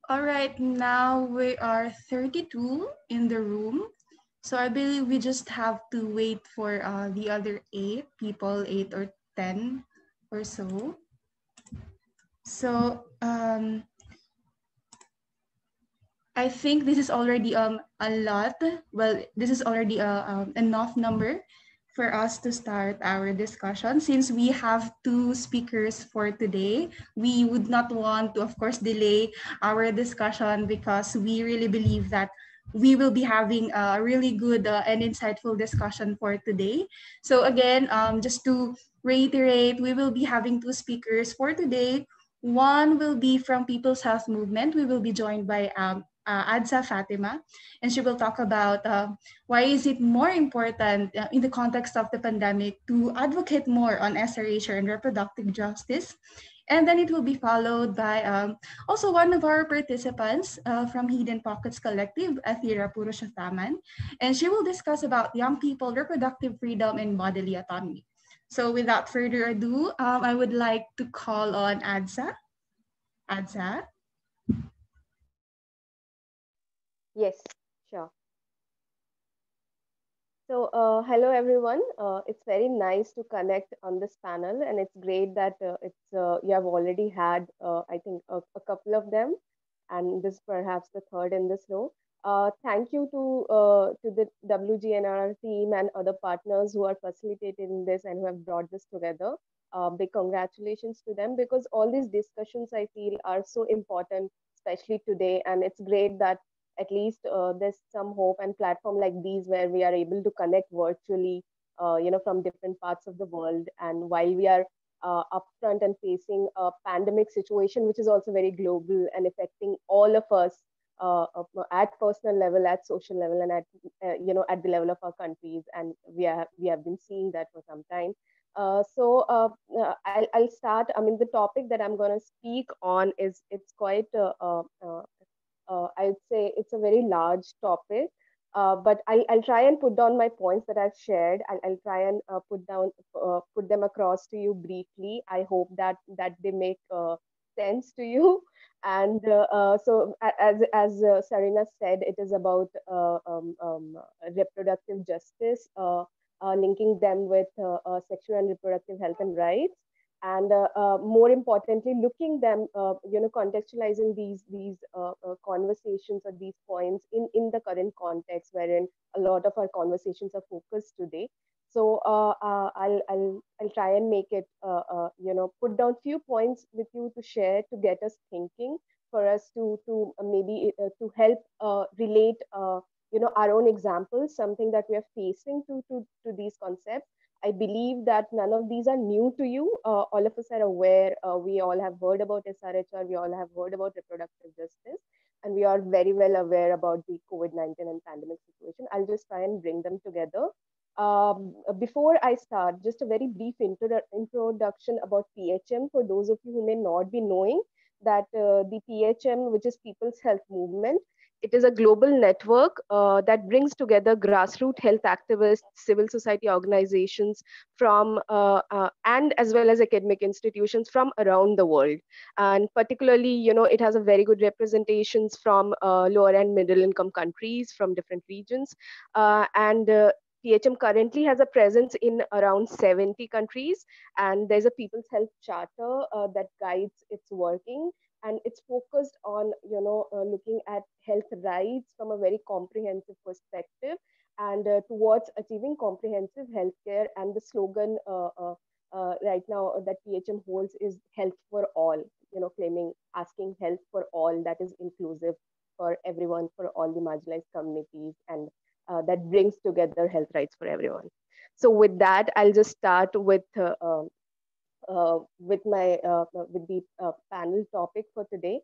All right, now we are 32 in the room. So I believe we just have to wait for the other 8 or 10 or so. So I think this is already a lot. Well, this is already enough number for us to start our discussion. Since we have two speakers for today, we would not want to, of course, delay our discussion because we really believe that we will be having a really good and insightful discussion for today. So again, just to reiterate, we will be having two speakers for today. One will be from People's Health Movement. We will be joined by Adsa Fatima, and she will talk about why is it more important in the context of the pandemic to advocate more on SRHR and reproductive justice. And then it will be followed by also one of our participants from Hidden Pockets Collective, Athira Purushothaman, and she will discuss about young people, reproductive freedom, and bodily autonomy. So without further ado, I would like to call on Adsa. Adsa. Yes, sure. So, hello everyone. It's very nice to connect on this panel, and it's great that you have already had, I think, a couple of them, and this perhaps the third in this row. Thank you to the WGNR team and other partners who are facilitating this and who have brought this together. Big congratulations to them because all these discussions I feel are so important, especially today, and it's great that at least there's some hope and platform like these where we are able to connect virtually from different parts of the world, and while we are upfront and facing a pandemic situation which is also very global and affecting all of us at personal level, at social level, and at at the level of our countries, and we have been seeing that for some time. I'll start. I mean, the topic that I'm going to speak on is it's quite I'd say it's a very large topic, but I'll try and put down my points that I've shared. I'll try and put them across to you briefly. I hope that they make sense to you. And as Sarina said, it is about reproductive justice, linking them with sexual and reproductive health and rights, and more importantly looking them contextualizing these conversations or these points in the current context wherein a lot of our conversations are focused today. So I'll try and make it put down few points with you to share to get us thinking, for us to maybe to help relate our own examples, something that we are facing to these concepts. I believe that none of these are new to you. All of us are aware. We all have heard about SRHR. We all have heard about reproductive justice. And we are very well aware about the COVID-19 and pandemic situation. I'll just try and bring them together. Before I start, just a very brief introduction about PHM for those of you who may not be knowing that the PHM, which is People's Health Movement, it is a global network that brings together grassroots health activists, civil society organizations from and as well as academic institutions from around the world. And particularly, it has a very good representations from lower and middle income countries from different regions. And PHM currently has a presence in around 70 countries, and there's a People's Health Charter that guides its working, and it's focused on looking at health rights from a very comprehensive perspective, and towards achieving comprehensive healthcare. And the slogan right now that PHM holds is health for all, claiming, asking health for all, that is inclusive for everyone, for all the marginalized communities, and that brings together health rights for everyone. So with that, I'll just start with the panel topic for today.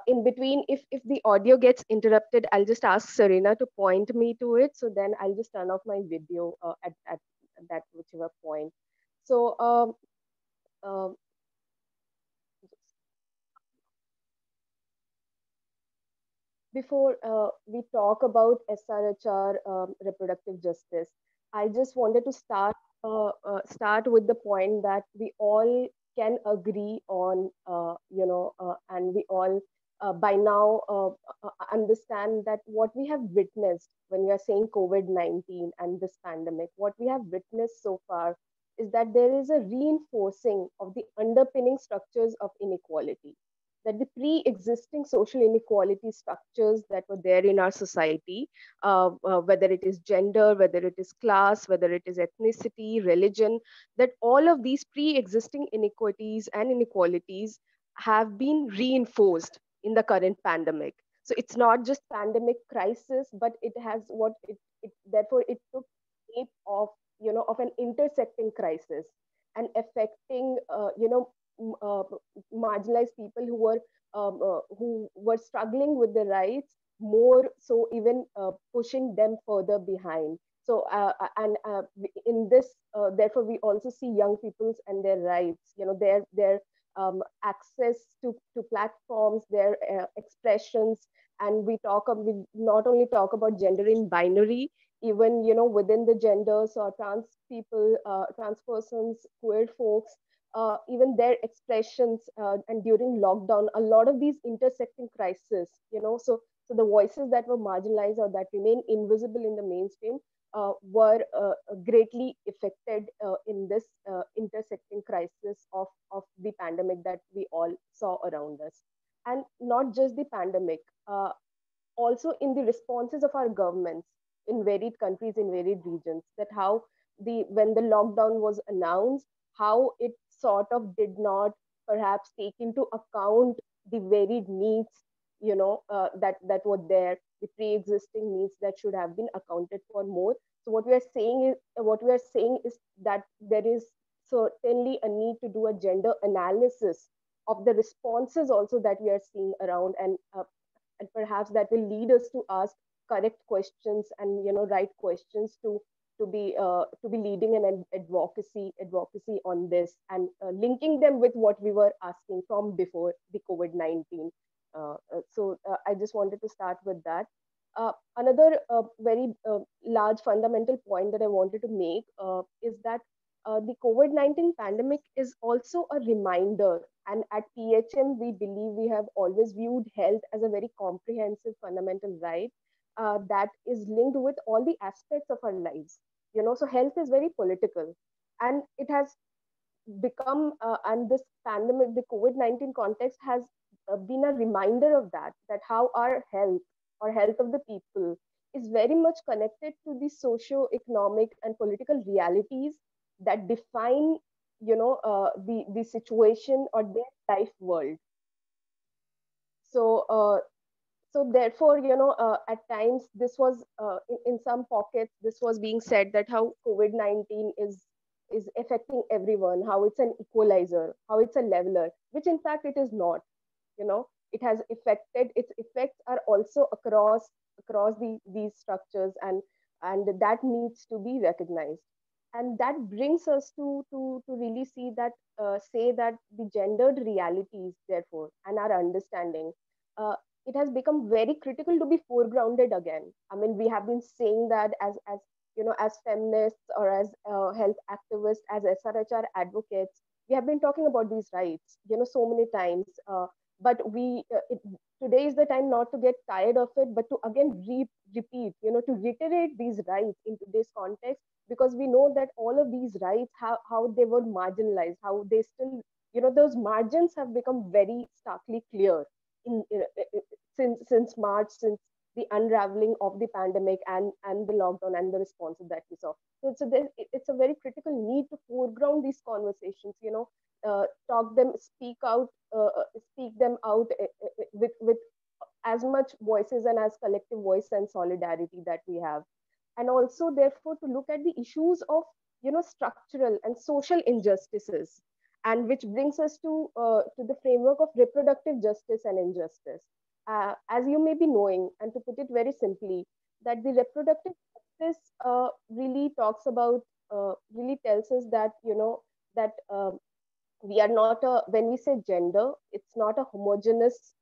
In between, if the audio gets interrupted, I'll just ask Serena to point me to it. So then I'll just turn off my video at that whichever point. So uh, before we talk about SRHR, reproductive justice, I just wanted to start with the point that we all can agree on, and we all by now understand that what we have witnessed when we are saying COVID-19 and this pandemic, what we have witnessed so far is that there is a reinforcing of the underpinning structures of inequality. That the pre existing social inequality structures that were there in our society, whether it is gender, whether it is class, whether it is ethnicity, religion, that all of these pre existing inequities and inequalities have been reinforced in the current pandemic. So it's not just pandemic crisis, but it has it therefore it took shape of of an intersecting crisis and affecting marginalized people who were struggling with their rights more so even pushing them further behind. So and in this therefore we also see young peoples and their rights, their access to platforms, their expressions. And we not only talk about gender in binary, even within the genders or trans people, trans persons, queer folks, even their expressions. And during lockdown, a lot of these intersecting crises, so the voices that were marginalized or that remain invisible in the mainstream were greatly affected in this intersecting crisis of the pandemic that we all saw around us. And not just the pandemic, also in the responses of our governments in varied countries, in varied regions, that how the when the lockdown was announced, how it sort of did not perhaps take into account the varied needs, that were there, the pre-existing needs that should have been accounted for more. So what we are saying is that there is certainly a need to do a gender analysis of the responses also that we are seeing around. And perhaps that will lead us to ask correct questions and right questions to be leading an advocacy on this, and linking them with what we were asking from before the COVID-19. I just wanted to start with that. Another very large fundamental point that I wanted to make is that the COVID-19 pandemic is also a reminder. And at PHM, we believe we have always viewed health as a very comprehensive fundamental right that is linked with all the aspects of our lives. So health is very political, and it has become, and this pandemic, the COVID-19 context has been a reminder of that how our health or health of the people is very much connected to the socio-economic and political realities that define the situation or their life world. So uh, so therefore at times this was in some pockets this was being said that how COVID-19 is affecting everyone, how it's an equalizer, how it's a leveler, which in fact it is not. It has affected, its effects are also across these structures, and that needs to be recognized. And that brings us to really see that say that the gendered realities therefore and our understanding, uh, it has become very critical to be foregrounded again. I mean, we have been saying that as as feminists or as health activists, as SRHR advocates, we have been talking about these rights so many times. But today is the time not to get tired of it, but to again repeat, to reiterate these rights in today's context, because we know that all of these rights, how they were marginalized, how they still, those margins have become very starkly clear since March, since the unraveling of the pandemic and the lockdown and the responses that we saw. It's a very critical need to foreground these conversations, talk them, speak them out with as much voices and as collective voice and solidarity that we have. And also therefore to look at the issues of structural and social injustices, and which brings us to the framework of reproductive justice and injustice. As you may be knowing, and to put it very simply, that the reproductive justice really talks about, really tells us that that we are not a, when we say gender, it's not a homogeneous,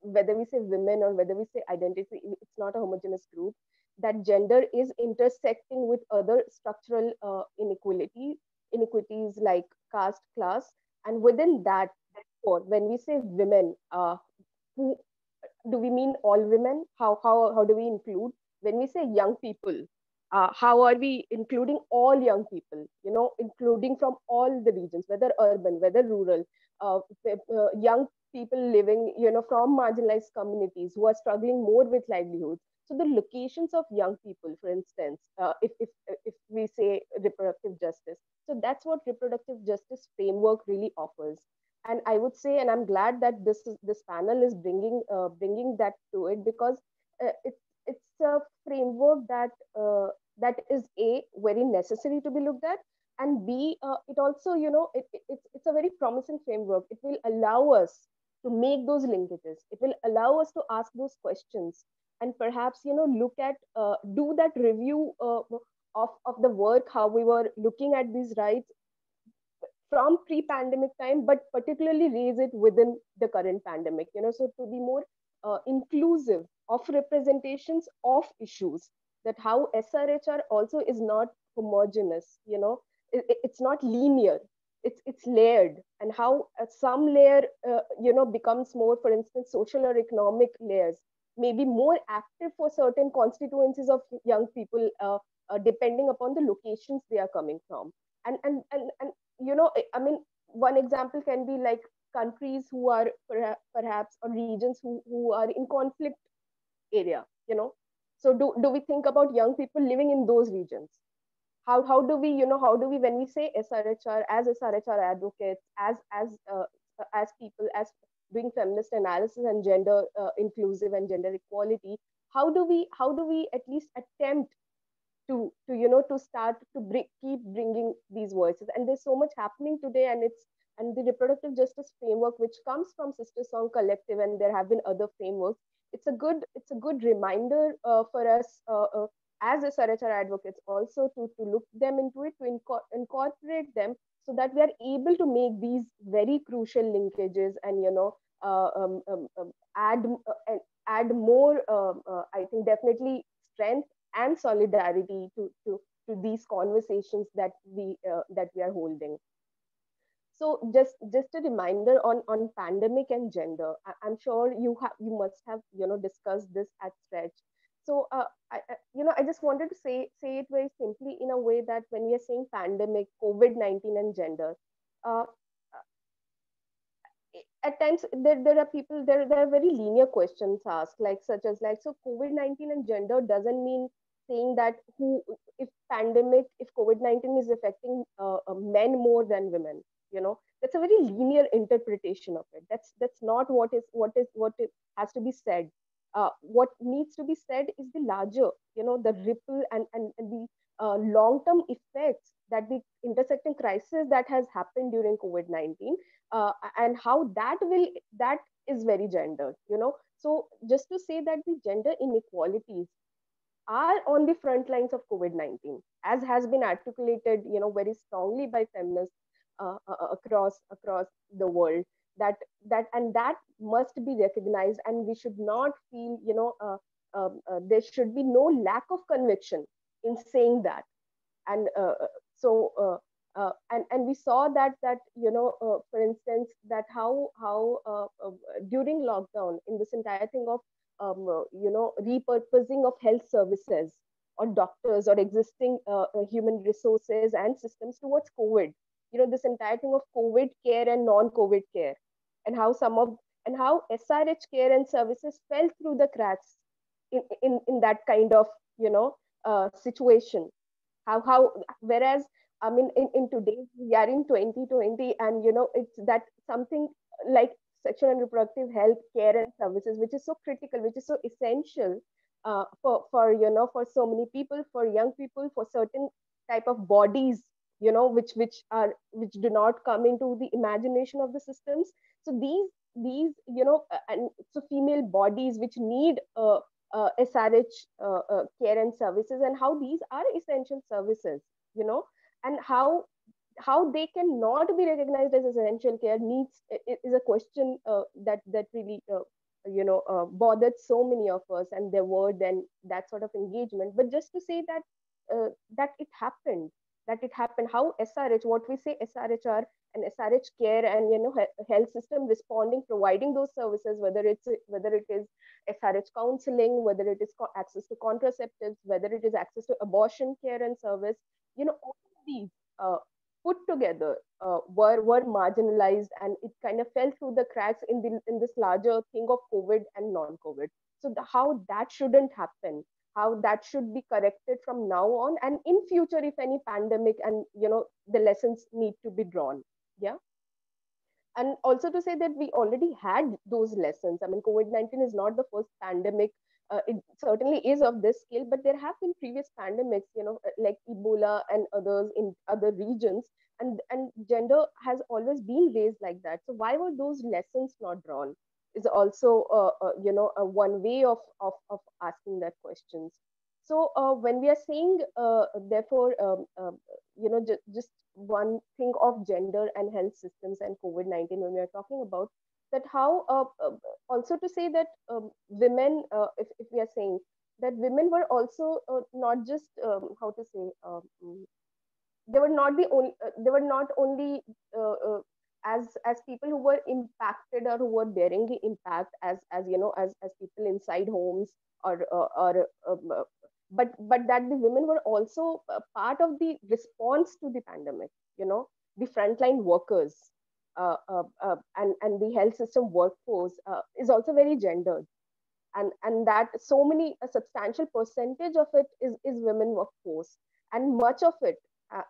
whether we say women or whether we say identity, it's not a homogeneous group. That gender is intersecting with other structural inequities like caste, class. And within that, therefore, when we say women, who do we mean all women? How do we include when we say young people? How are we including all young people? Including from all the regions, whether urban, whether rural, young people living, from marginalized communities who are struggling more with livelihoods. So the locations of young people, for instance, if we say reproductive justice, so that's what reproductive justice framework really offers. And I would say, and I'm glad that this panel is bringing that to it, because it's a framework that is a very necessary to be looked at, and b it also, it's a very promising framework. It will allow us to make those linkages. It will allow us to ask those questions, and perhaps, look at do that review of the work, how we were looking at these rights from pre-pandemic time, but particularly raise it within the current pandemic, so to be more inclusive of representations of issues, that how SRHR also is not homogeneous, it's not linear, it's layered, and how some layer, becomes more, for instance, social or economic layers may be more active for certain constituencies of young people, depending upon the locations they are coming from. And I mean, one example can be like countries who are perhaps, or regions who are in conflict area, so do we think about young people living in those regions? How do we, when we say SRHR, as SRHR advocates, as people, as doing feminist analysis and gender inclusive and gender equality, how do we at least attempt to start to keep bringing these voices? And there's so much happening today, and the reproductive justice framework, which comes from Sister Song Collective, and there have been other frameworks. It's a good reminder for us, as SRHR advocates, also to look them into it, to incorporate them, so that we are able to make these very crucial linkages, and add more, I think, definitely strength and solidarity to these conversations that we are holding. So just a reminder on pandemic and gender. I'm sure you must have discussed this at stretch. So I just wanted to say it very simply, in a way that when we are saying pandemic, COVID-19, and gender, uh, at times there are people, there are very linear questions asked, like such as, like, so COVID-19 and gender doesn't mean saying that who if pandemic, if COVID-19 is affecting men more than women. That's a very linear interpretation of it. That's not what it has to be said. What needs to be said is the larger, the ripple, and the long-term effects, that the intersecting crisis that has happened during COVID-19, and how that is very gendered. So just to say that the gender inequalities are on the front lines of COVID-19, as has been articulated, very strongly by feminists across the world. That must be recognized, and we should not feel, there should be no lack of conviction in saying that. And so and we saw that for instance, that how during lockdown, in this entire thing of repurposing of health services, or doctors, or existing human resources and systems towards COVID, this entire thing of COVID care and non-COVID care, and how SRH care and services fell through the cracks in that kind of situation. How Whereas, I mean, in today's, we are in 2020, and it's that something like sexual and reproductive health care and services, which is so critical, which is so essential, for so many people, for young people, for certain type of bodies, which do not come into the imagination of the systems. So these and so female bodies which need SRH care and services, and how these are essential services, and how they cannot be recognized as essential care needs is a question that really bothered so many of us, and there were then that sort of engagement. But just to say that that it happened, that it happened, how SRH, what we say SRHR and SRH care, and health system responding, providing those services, whether it is SRH counseling, whether it is access to contraceptives, whether it is access to abortion care and service, all of these uh, put together were marginalized, and it kind of fell through the cracks in this larger thing of COVID and non-COVID. So how that shouldn't happen, how that should be corrected from now on, and in future, if any pandemic, and the lessons need to be drawn. Yeah. And also to say that we already had those lessons. I mean, COVID-19 is not the first pandemic. It certainly is of this scale, but there have been previous pandemics, like Ebola and others in other regions, and gender has always been raised like that. So why were those lessons not drawn? Is also one way of asking that questions. So when we are saying, therefore, just one thing of gender and health systems and COVID-19, when we are talking about that, how also to say that women, if we are saying that women were also not just how to say, they were not the only, they were not only as people who were impacted or who were bearing the impact as people inside homes, or but that the women were also part of the response to the pandemic. The frontline workers, and the health system workforce is also very gendered, and that so many, a substantial percentage of it is women workforce, and much of it,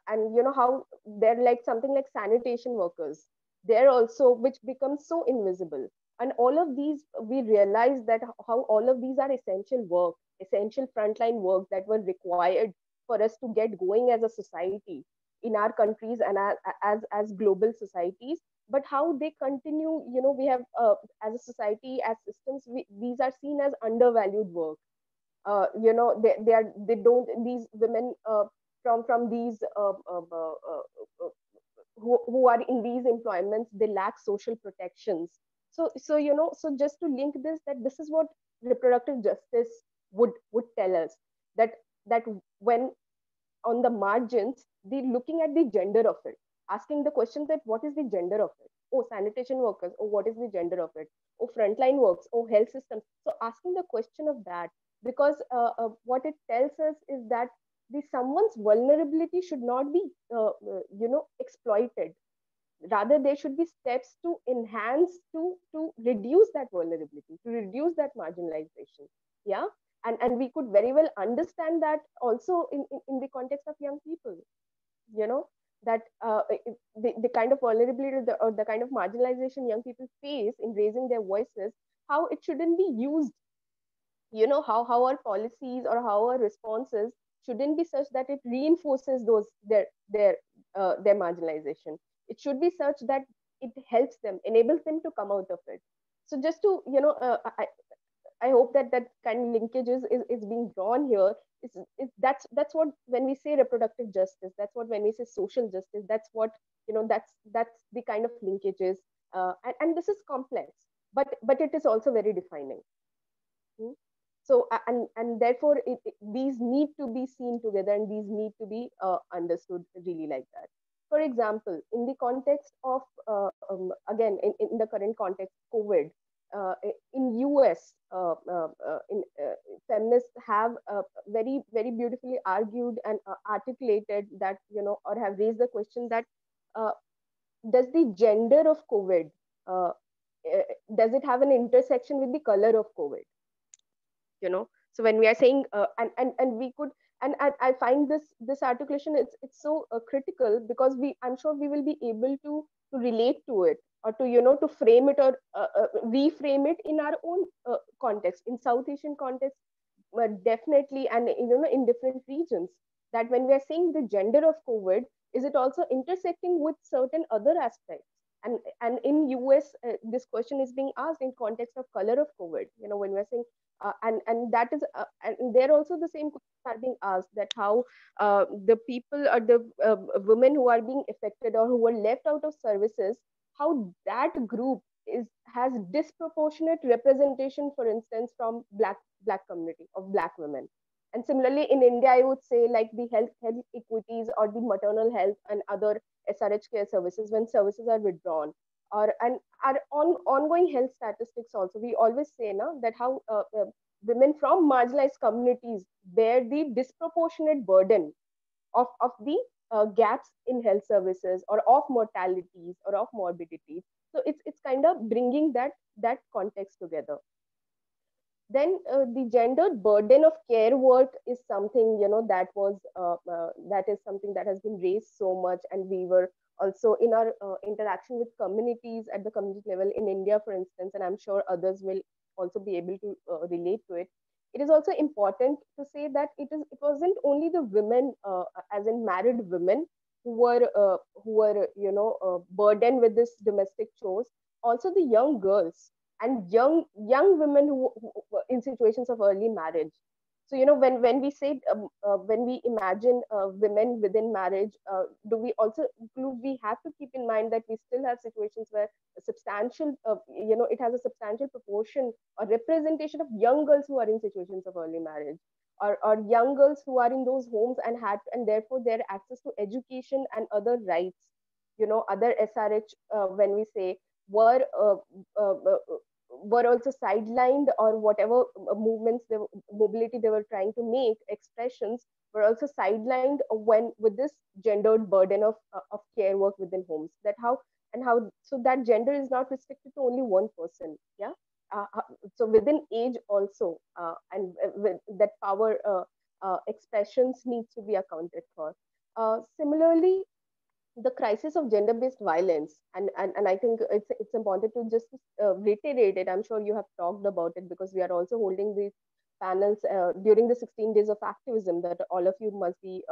and how they're like something like sanitation workers, they're also, which becomes so invisible. And all of these, we realize that how all of these are essential work, essential frontline work that were required for us to get going as a society in our countries, and as global societies. But how they continue, we have, as a society, as systems, these are seen as undervalued work. They don't, these women, from these who are in these employments, they lack social protections. So just to link this, that this is what reproductive justice would tell us, that when on the margins, the looking at the gender of it, asking the question that what is the gender of it? Oh, sanitation workers. Oh, what is the gender of it? Oh, frontline works. Oh, health systems. So asking the question of that, because what it tells us is that the someone's vulnerability should not be exploited. Rather, there should be steps to enhance, to reduce that vulnerability, to reduce that marginalization. Yeah. And we could very well understand that also in the context of young people, that the kind of vulnerability, or the kind of marginalization young people face in raising their voices, how it shouldn't be used, how our policies or how our responses shouldn't be such that it reinforces those their marginalization. It should be such that it helps them, enables them to come out of it. So just to, I hope that that kind of linkage is being drawn here. That's what, when we say reproductive justice, that's what, when we say social justice, that's what, that's the kind of linkages, and this is complex, but it is also very defining. So and therefore these need to be seen together, and these need to be understood really like that. For example, in the context of again, in the current context, COVID, in US, feminists have very, very beautifully argued and articulated that, or have raised the question that, uh, does the gender of COVID, uh, does it have an intersection with the color of COVID? So when we are saying, and we could, and I find this articulation, it's so critical, because I'm sure we will be able to relate to it, or to, to frame it, or reframe it in our own context, in South Asian context, but definitely, and in different regions, that when we are saying the gender of COVID, is it also intersecting with certain other aspects? And in US, this question is being asked in context of color of COVID, when we're saying, and that is, and there also the same questions are being asked, that how the people, or the women who are being affected, or who were left out of services, how that group has disproportionate representation, for instance, from black community of black women, And similarly, in India, I would say like the health equities or the maternal health and other SRH care services, when services are withdrawn, or and our ongoing health statistics also, we always say now that how women from marginalized communities bear the disproportionate burden of the gaps in health services, or of mortalities, or of morbidities. So it's kind of bringing that context together. Then the gendered burden of care work is something, that is something that has been raised so much, and we were also in our interaction with communities at the community level in India, for instance, and I'm sure others will also be able to relate to it. It is also important to say that it wasn't only the women, as in married women, who were burdened with this domestic chores. Also the young girls and young women who were in situations of early marriage. So when we say when we imagine women within marriage, do we also include, we have to keep in mind that we still have situations where a substantial it has a substantial proportion or representation of young girls who are in situations of early marriage, or young girls who are in those homes and therefore their access to education and other rights, other SRH, when we say, were were also sidelined, or whatever movements mobility they were trying to make, expressions were also sidelined when with this gendered burden of care work within homes. That how and how So that gender is not restricted to only one person. Yeah. So within age also, and with that power expressions needs to be accounted for. Similarly, the crisis of gender-based violence, and I think it's important to just reiterate it. I'm sure you have talked about it, because we are also holding these panels during the 16 days of activism that all of you must be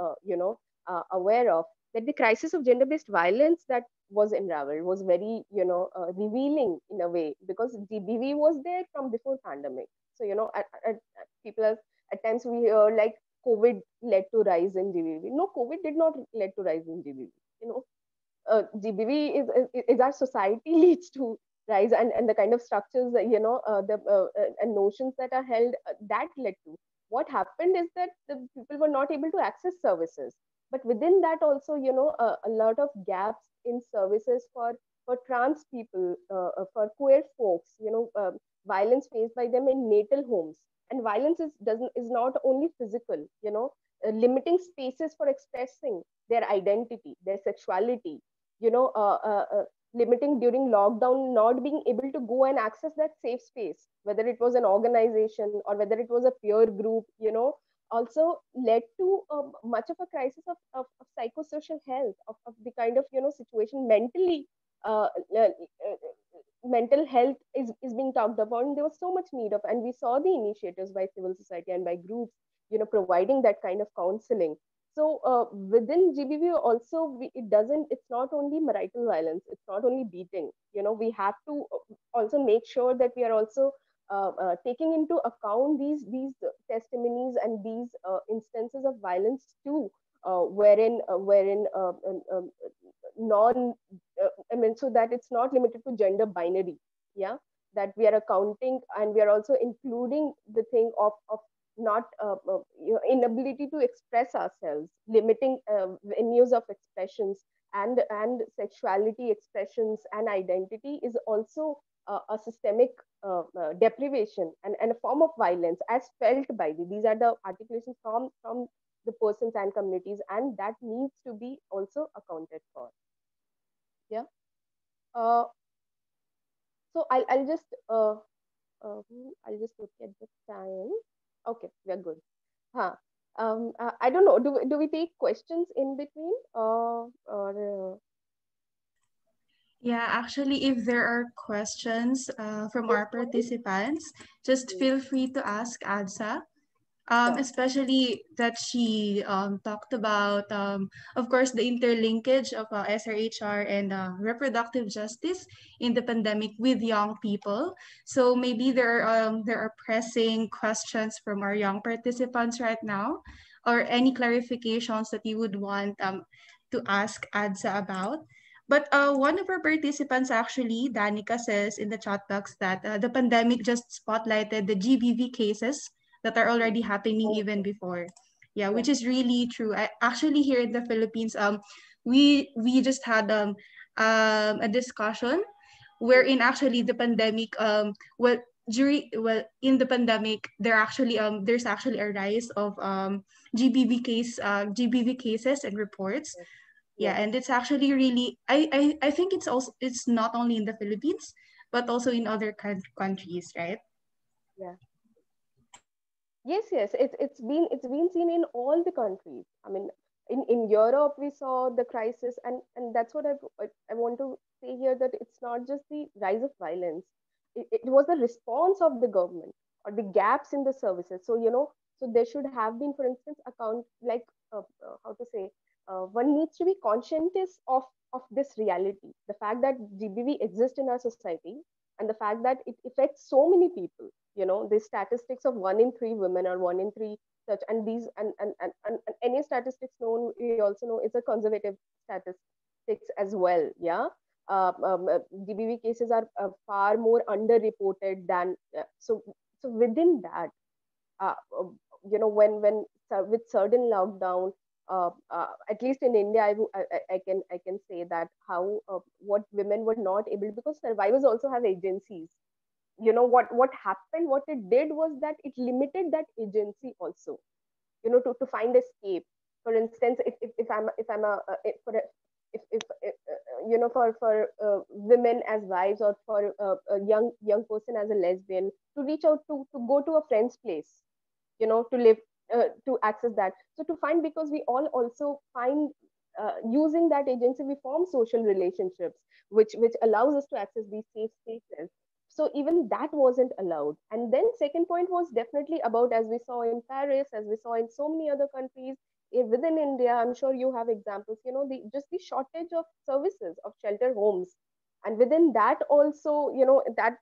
aware of. That the crisis of gender-based violence that was unraveled was very revealing in a way, because GBV was there from before pandemic. So people at times we hear like COVID led to rise in GBV. No, COVID did not lead to rise in GBV. GBV is our society leads to rise, and the kind of structures that, the and notions that are held, that led to. What happened is that the people were not able to access services, but within that also, a lot of gaps in services for trans people, for queer folks, violence faced by them in natal homes. And violence is not only physical, limiting spaces for expressing their identity, their sexuality, you know, uh, uh, uh, limiting during lockdown, not being able to go and access that safe space, whether it was an organization or whether it was a peer group, also led to much of a crisis of psychosocial health, of the kind of, situation mentally. Uh, uh, uh, Mental health is being talked about, and there was so much need of, and we saw the initiatives by civil society and by groups, providing that kind of counseling. So within GBV also, it's not only marital violence, it's not only beating. We have to also make sure that we are also taking into account these testimonies and these instances of violence too, wherein non I mean, so that it's not limited to gender binary. Yeah, that we are accounting, and we are also including the thing of not inability to express ourselves, limiting venues of expressions, and sexuality expressions and identity is also a systemic deprivation, and a form of violence as felt by these are the articulations from the persons and communities, and that needs to be also accounted for. Yeah. uh, so I'll just look at the time. Okay, we're good. Huh. I don't know. Do we take questions in between? Or Yeah, actually, if there are questions from yes, our go ahead. participants, just Mm, feel free to ask Adsa. sure. Especially that she talked about, of course, the interlinkage of SRHR and reproductive justice in the pandemic with young people. So maybe there are pressing questions from our young participants right now, or any clarifications that you would want to ask Adsa about. But one of our participants actually, Danica, says in the chat box that the pandemic just spotlighted the GBV cases that are already happening even Okay. before. Yeah, Yeah. which is really true. I actually here in the Philippines, we just had a discussion Hmm. wherein actually the pandemic in the pandemic there's actually a rise of GBV cases and reports. Yes. Yeah, Yes. and it's actually really I think it's not only in the Philippines but also in other countries, right? Yeah. Yes, yes, it's been seen in all the countries. I mean, in Europe we saw the crisis, and that's what I want to say here, that it's not just the rise of violence. It was the response of the government or the gaps in the services. So so there should have been, for instance, account like how to say, one needs to be conscientious of this reality, the fact that GBV exists in our society, and the fact that it affects so many people. The statistics of 1 in 3 women or 1 in 3 such, and these and any statistics known, we also know, is a conservative statistics as well. Yeah. GBV cases are far more underreported than so within that, with certain lockdown, at least in India, I can say that how what women were not able, because survivors also have agencies. What happened, what it did was that it limited that agency also, to find escape. For instance, if I'm for women as wives, or for a young person as a lesbian, to reach out to go to a friend's place, to live, to access that, so to find, because we all also find, using that agency, we form social relationships, which allows us to access these safe spaces. So even that wasn't allowed. And then second point was definitely about, as we saw in Paris, as we saw in so many other countries, within India, I'm sure you have examples, the shortage of services, of shelter homes. And within that also, that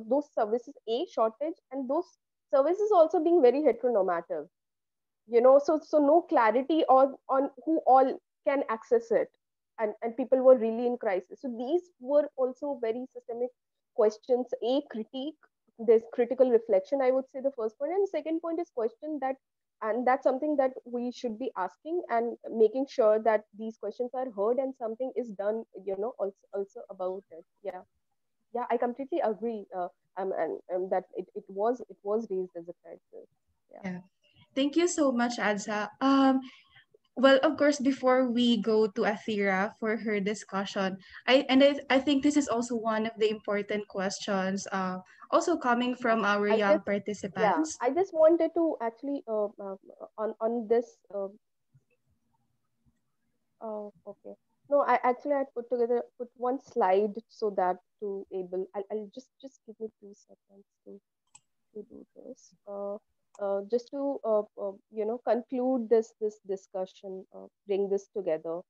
those services, a shortage, and those services also being very heteronormative, so no clarity on who all can access it. And people were really in crisis. So these were also very systemic questions. A critique, there's critical reflection, I would say, the first point. And second point is question that, and that's something that we should be asking, and making sure that these questions are heard and something is done, also about it. Yeah. Yeah, I completely agree. And that it was raised as a crisis. Yeah. Yeah. Thank you so much, Adsa. Well, of course, before we go to Athira for her discussion, I think this is also one of the important questions, also coming Yeah, from our I young just yeah, participants. I just wanted to actually on this. Okay. No, I put one slide so that to able. I'll just give me 2 seconds to do this. Just to conclude this discussion, bring this together.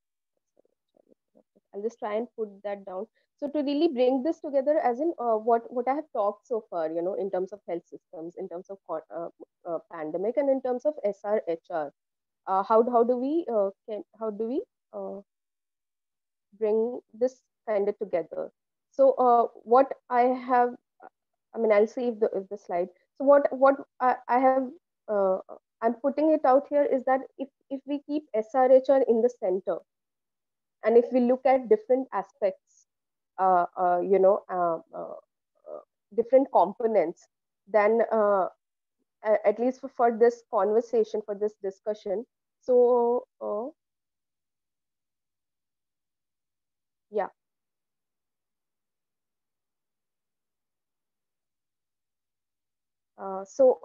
I'll just try and put that down. So to really bring this together, as in what I have talked so far, in terms of health systems, in terms of pandemic, and in terms of SRHR, how do we uh, bring this kind of together? So what I have, I mean, I'll see if the slide. So what I have, uh, I'm putting it out here, is that if we keep SRHR in the center, and if we look at different aspects, uh, uh, you know uh, uh, uh, different components, then at least for this conversation, for this discussion. So yeah. So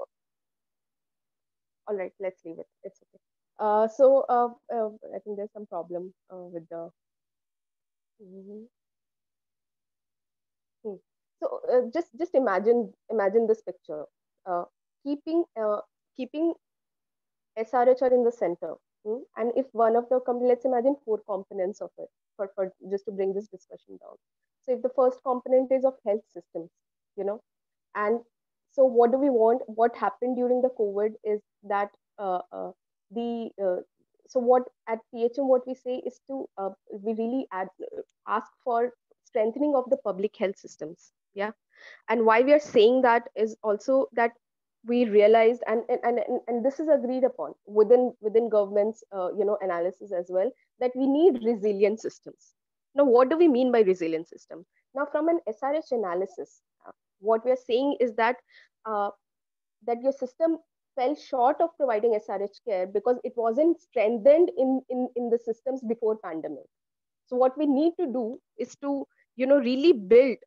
all right, let's leave it, it's okay. I think there's some problem with the. Mhm. Hmm. So just imagine this picture, uh, keeping keeping SRHR in the center. And if one of the let's imagine 4 components of it, for just to bring this discussion down. So if the first component is of health systems, you know, and so what do we want? What happened during the COVID is that the so what at PHM, what we say is to we really ask for strengthening of the public health systems. Yeah. And why we are saying that is also that we realized, and this is agreed upon within government's analysis as well, that we need resilient systems. Now, what do we mean by resilient system? Now, from an SRH analysis, what we are saying is uh, that your system fell short of providing SRH care because it wasn't strengthened in the systems before pandemic. So what we need to do is to really build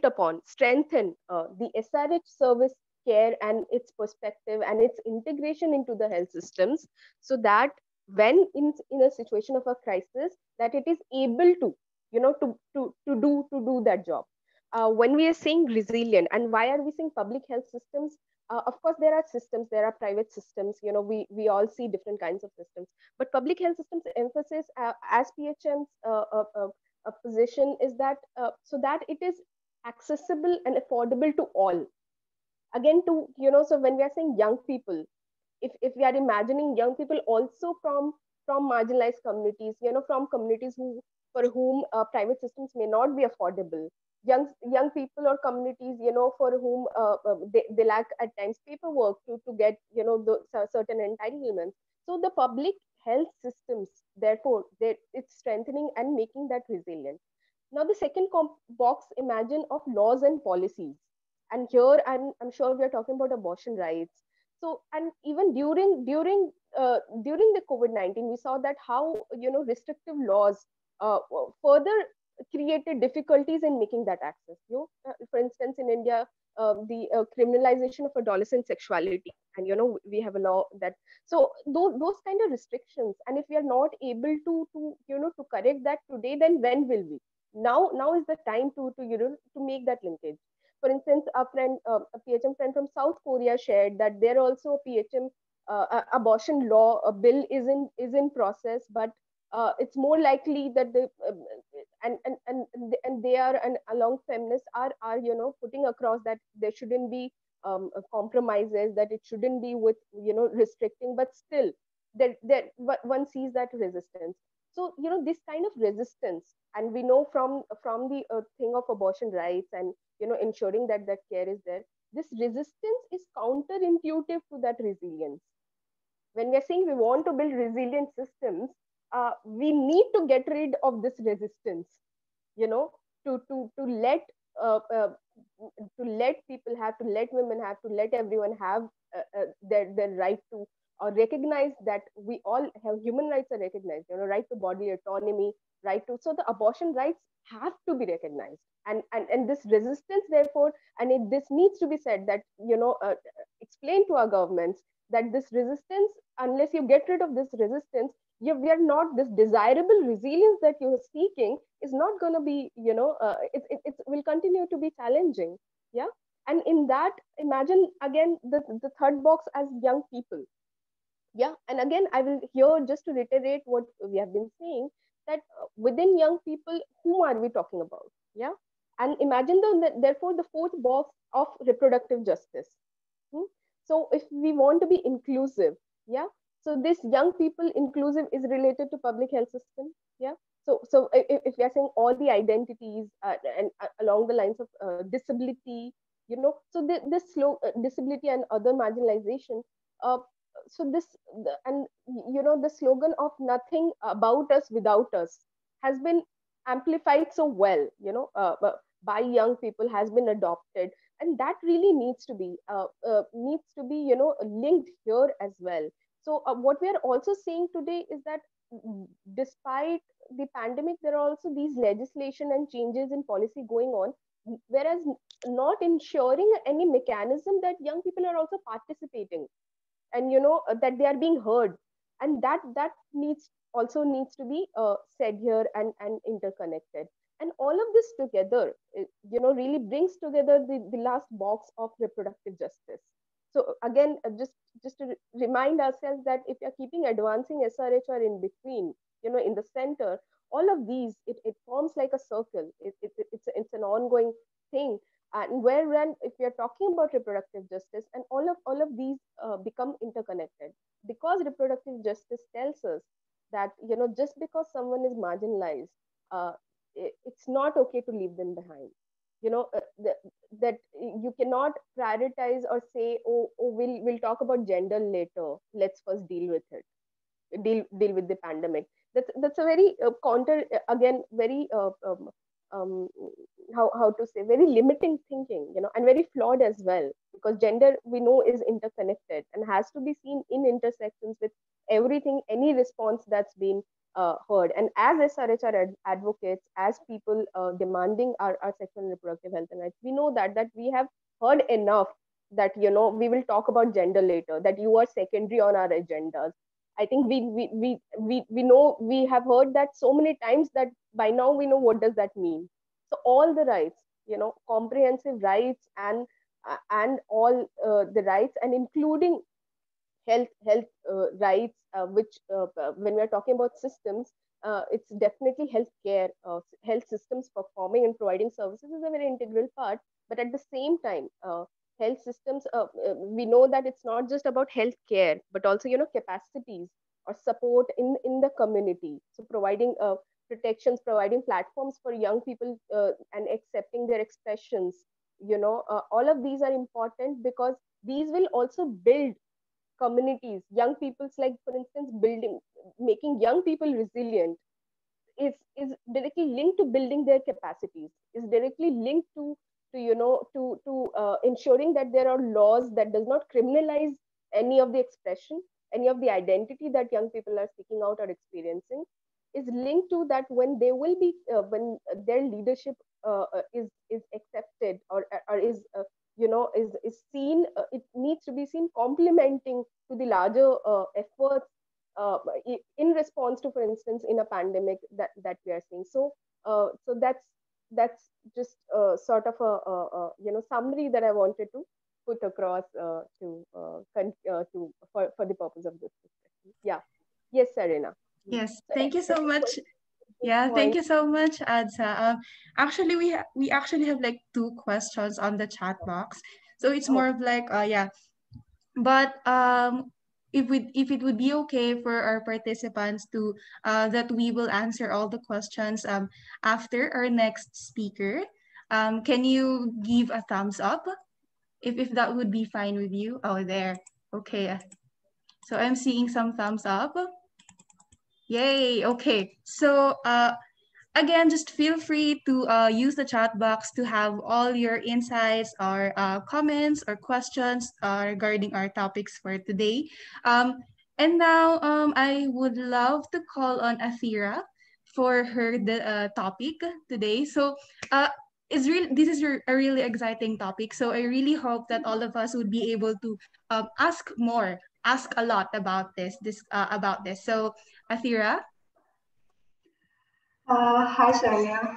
upon, strengthen the SRH service care and its perspective and its integration into the health systems, so that when in a situation of a crisis, that it is able to to do that job. When we are saying resilient, and why are we saying public health systems? Of course, there are systems, there are private systems. We all see different kinds of systems, but public health systems emphasis, as PHM's position is that, so that it is accessible and affordable to all. Again, so when we are saying young people, if we are imagining young people also from marginalized communities, from communities for whom private systems may not be affordable, young people or communities, for whom they lack at times paperwork to get certain entitlements. So the public health systems, therefore, it's strengthening and making that resilient. Now, the second box, imagine, of laws and policies. And here I'm sure we are talking about abortion rights. So, and even during the COVID-19, we saw that how restrictive laws further created difficulties in making that access. For instance, in India, the criminalization of adolescent sexuality, and we have a law that, so those kind of restrictions, and if we are not able to correct that today, then when will we? Now is the time to make that linkage. For instance, a PHM friend from South Korea shared that there also a PHM abortion law a bill is in process, but it's more likely that and they are, and along feminists are putting across that there shouldn't be compromises, that it shouldn't be with restricting, but still there one sees that resistance. So this kind of resistance, and we know from the thing of abortion rights and ensuring that that care is there, this resistance is counterintuitive to that resilience. When we're saying we want to build resilient systems, we need to get rid of this resistance, you know to let uh, uh, people have, to let women have, to let everyone have their right to, or recognize that we all have human rights are recognized, right to bodily autonomy, right to, so the abortion rights have to be recognized. And this resistance, therefore, and this needs to be said, that explain to our governments that this resistance, unless you get rid of this resistance, we are not, this desirable resilience that you're seeking is not going to be, it will continue to be challenging. Yeah. And in that, imagine again the third box as young people. Yeah. And again, I will here just to reiterate what we have been saying, that within young people, whom are we talking about? Yeah. And imagine therefore the fourth box of reproductive justice. Hmm? So if we want to be inclusive, yeah. So this young people inclusive is related to public health system, yeah. So if we are saying all the identities, and along the lines of disability, so this disability and other marginalization, uh, so and the slogan of nothing about us without us has been amplified so well, by young people, has been adopted, and that really needs to be linked here as well. So what we are also seeing today is that, despite the pandemic, there are also these legislation and changes in policy going on, whereas not ensuring any mechanism that young people are also participating, and that they are being heard, and that needs to be said here, and interconnected. And all of this together, really brings together the last box of reproductive justice. So again, just to remind ourselves that if you're keeping advancing SRHR in between, in the center, all of these, it forms like a circle. It's an ongoing thing. And when if we are talking about reproductive justice, and all of these become interconnected, because reproductive justice tells us that just because someone is marginalized, it's not okay to leave them behind. that you cannot prioritize or say, oh, we'll talk about gender later. Let's first deal with it. Deal with the pandemic. That's a very counter, again, very um, how to say, very limiting thinking, and very flawed as well, because gender, we know, is interconnected and has to be seen in intersections with everything, any response that's been heard. And as SRHR advocates, as people demanding our sexual and reproductive health and rights, we know that we have heard enough that we will talk about gender later, that you are secondary on our agendas. I think we know, we have heard that so many times that by now we know what does that mean. So all the rights, comprehensive rights, and all the rights, and including health rights, which when we are talking about systems, it's definitely healthcare, health systems performing and providing services is a very integral part. But at the same time, health systems, we know that it's not just about healthcare, but also capacities or support in the community. So providing protections, providing platforms for young people, and accepting their expressions, all of these are important, because these will also build communities, young people's, like for instance, building, making young people resilient is directly linked to building their capacities, is directly linked to ensuring that there are laws that does not criminalize any of the expression, any of the identity that young people are seeking out or experiencing, is linked to that when they will be when their leadership is accepted, or is seen, it needs to be seen complementing to the larger efforts in response to, for instance, in a pandemic that we are seeing. So that's just sort of a summary that I wanted to put across for the purpose of this discussion. Yeah. Yes, Serena. Yes, So thank you so any much. questions at this Yeah, thank point? you so much, Adsa. Actually, we actually have like two questions on the chat box, so it's Oh, more of like yeah. But if it would be okay for our participants to that we will answer all the questions after our next speaker. Can you give a thumbs up if that would be fine with you? Oh, there. Okay. So I'm seeing some thumbs up. Yay. Okay. So again, just feel free to use the chat box to have all your insights or comments or questions regarding our topics for today. And now I would love to call on Athira for her topic today. So this is a really exciting topic. So I really hope that all of us would be able to ask a lot about this. So Athira. Hi, Shania.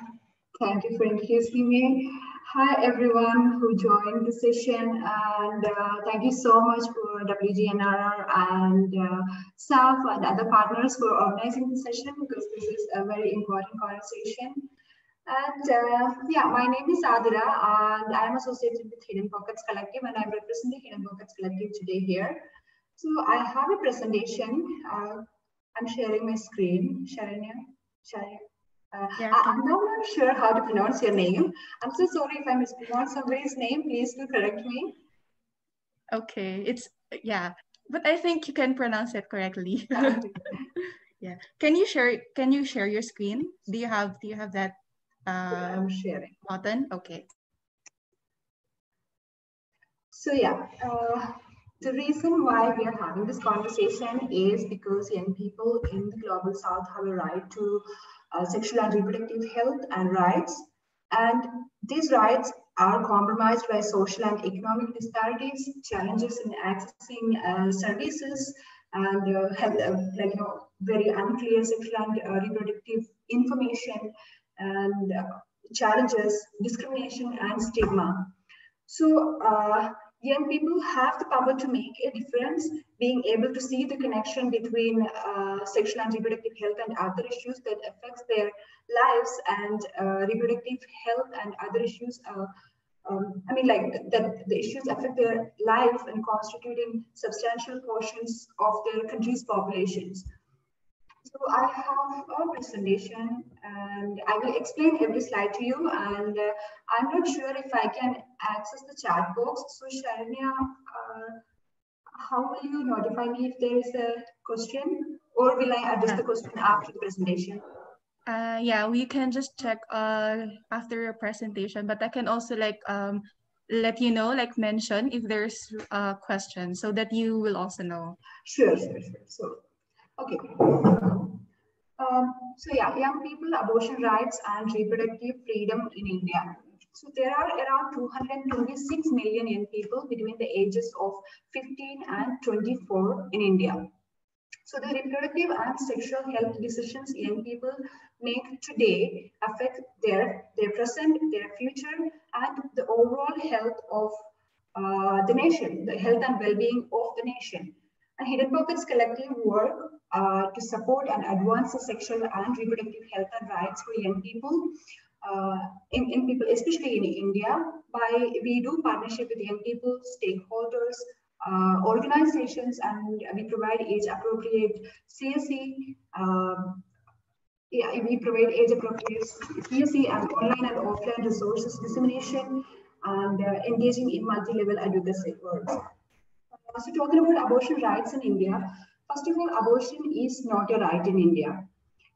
Thank you for introducing me. Hi, everyone who joined the session, and thank you so much for WGNRR and staff and other partners for organizing the session, because this is a very important conversation. And yeah, my name is Adira, and I'm associated with Hidden Pockets Collective, and I represent the Hidden Pockets Collective today here. So I have a presentation. I'm sharing my screen. Shania. Yeah, I'm not sure how to pronounce your name. I'm so sorry if I mispronounce somebody's name. Please do correct me. okay. Yeah, but I think you can pronounce it correctly. Yeah. Can you share your screen? Do you have that I'm sharing. button? Okay. So yeah, the reason why we are having this conversation is because young people in the global south have a right to sexual and reproductive health and rights. And these rights are compromised by social and economic disparities, challenges in accessing services, and very unclear sexual and reproductive information, and challenges, discrimination, and stigma. So young people have the power to make a difference, being able to see the connection between sexual and reproductive health and other issues that affects their lives, and reproductive health and other issues. That the issues affect their life and constituting substantial portions of their country's populations. So I have a presentation and I will explain every slide to you, and I'm not sure if I can access the chat box. So Sharanya, how will you notify me if there is a question, or will I address the question after the presentation? Yeah, we can just check after your presentation, but I can also like let you know, like mention if there's a question so that you will also know. Sure. So, okay. So yeah, young people, abortion rights and reproductive freedom in India. So there are around 226 million young people between the ages of 15 and 24 in India. So the reproductive and sexual health decisions young people make today affect their present, their future, and the overall health of the nation, the health and well-being of the nation. And Hidden Pockets collective work to support and advance the sexual and reproductive health and rights for young people, in people, especially in India. We do partnership with young people, stakeholders, organizations, and we provide age-appropriate CSE. Yeah, we provide age-appropriate CSE and online and offline resources dissemination, and engaging in multi-level advocacy work. So talking about abortion rights in India, first of all, abortion is not a right in India.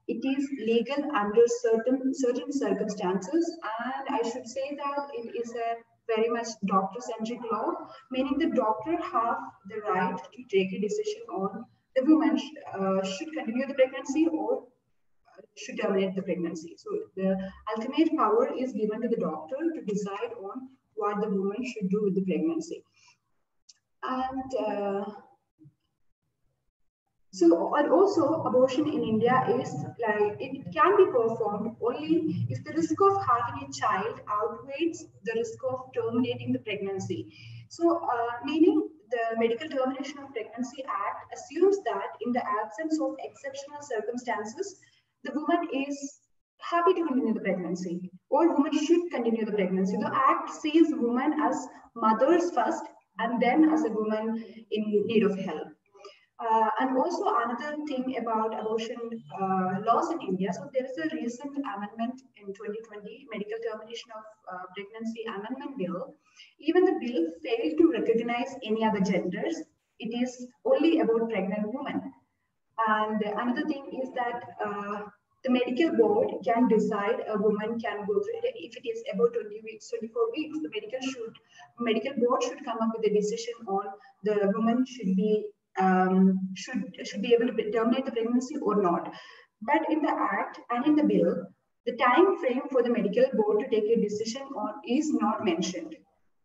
It is legal under certain circumstances, and I should say that it is a very much doctor-centric law, meaning the doctor have the right to take a decision on the woman should continue the pregnancy or should terminate the pregnancy. So the ultimate power is given to the doctor to decide on what the woman should do with the pregnancy. And and also abortion in India is like, it can be performed only if the risk of having a child outweighs the risk of terminating the pregnancy. So meaning the Medical Termination of Pregnancy Act assumes that in the absence of exceptional circumstances, the woman is happy to continue the pregnancy, or woman should continue the pregnancy. The act sees women as mothers first and then as a woman in need of help. And also another thing about abortion laws in India. So there is a recent amendment in 2020, Medical Termination of Pregnancy Amendment Bill. Even the bill failed to recognize any other genders. It is only about pregnant women. And another thing is that the medical board can decide a woman can go through it if it is about 20 weeks, 24 weeks. The medical board should come up with a decision on the woman should be able to terminate the pregnancy or not. But in the act and in the bill, the time frame for the medical board to take a decision on is not mentioned.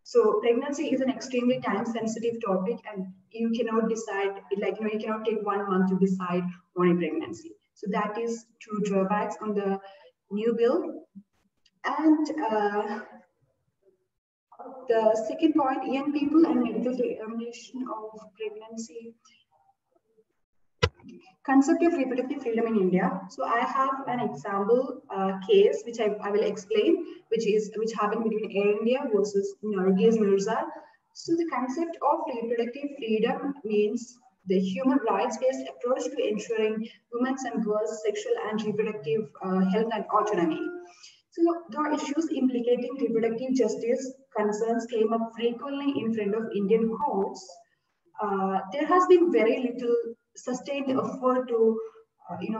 So pregnancy is an extremely time-sensitive topic, and you cannot decide, like, you cannot take 1 month to decide on a pregnancy. So that is two drawbacks on the new bill. And the second point, young people and medical termination of pregnancy. Concept of reproductive freedom in India. So I have an example case which I will explain, which happened between Air India versus Nargis Mirza. So the concept of reproductive freedom means the human rights-based approach to ensuring women's and girls' sexual and reproductive health and autonomy. So the issues implicating reproductive justice concerns came up frequently in front of Indian courts. There has been very little sustained effort to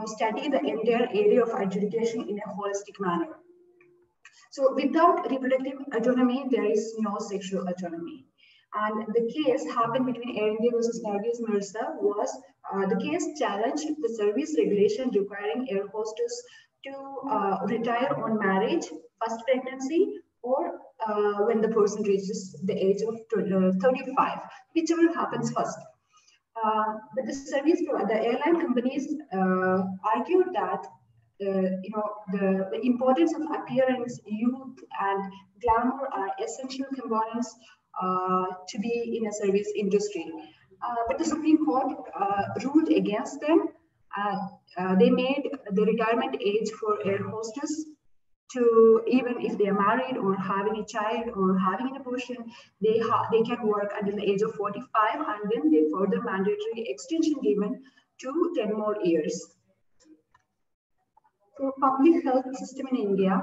study the entire area of adjudication in a holistic manner. So without reproductive autonomy, there is no sexual autonomy. And the case happened between Air India versus Nargis Mirza was the case challenged the service regulation requiring air hostess to retire on marriage, first pregnancy, or when the person reaches the age of 35, whichever happens first. But the airline companies argued that the importance of appearance, youth, and glamour are essential components to be in a service industry. But the Supreme Court ruled against them. They made the retirement age for air hostess to, even if they are married or having a child or having an abortion, they can work until the age of 45, and then they further mandatory extension given to 10 more years. So public health system in India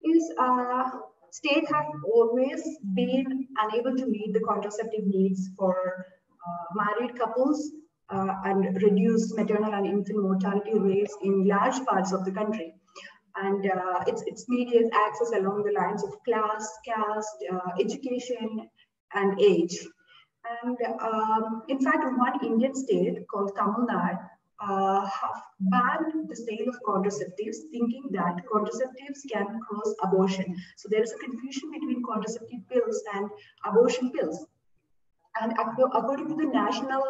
is state have always been unable to meet the contraceptive needs for married couples and reduce maternal and infant mortality rates in large parts of the country. And it's mediates access along the lines of class, caste, education, and age. And in fact, one Indian state called Tamil Nadu have banned the sale of contraceptives, thinking that contraceptives can cause abortion. So there is a confusion between contraceptive pills and abortion pills. And according to the National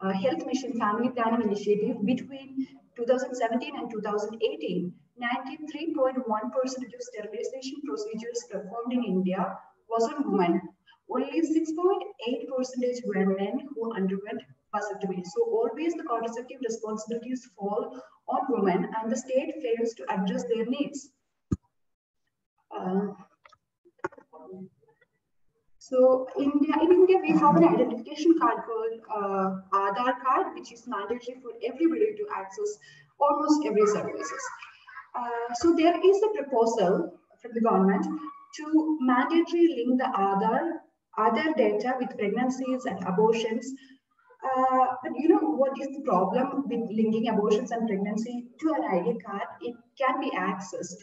Health Mission Family Planning Initiative, between 2017 and 2018, 93.1% of sterilization procedures performed in India was on women. Only 6.8% were men who underwent vasectomy. So always the contraceptive responsibilities fall on women, and the state fails to address their needs. So in India, we have an identification card called Aadhaar card, which is mandatory for everybody to access almost every services. So there is a proposal from the government to mandatorily link the Aadhaar data with pregnancies and abortions. But you know what is the problem with linking abortions and pregnancy to an ID card? It can be accessed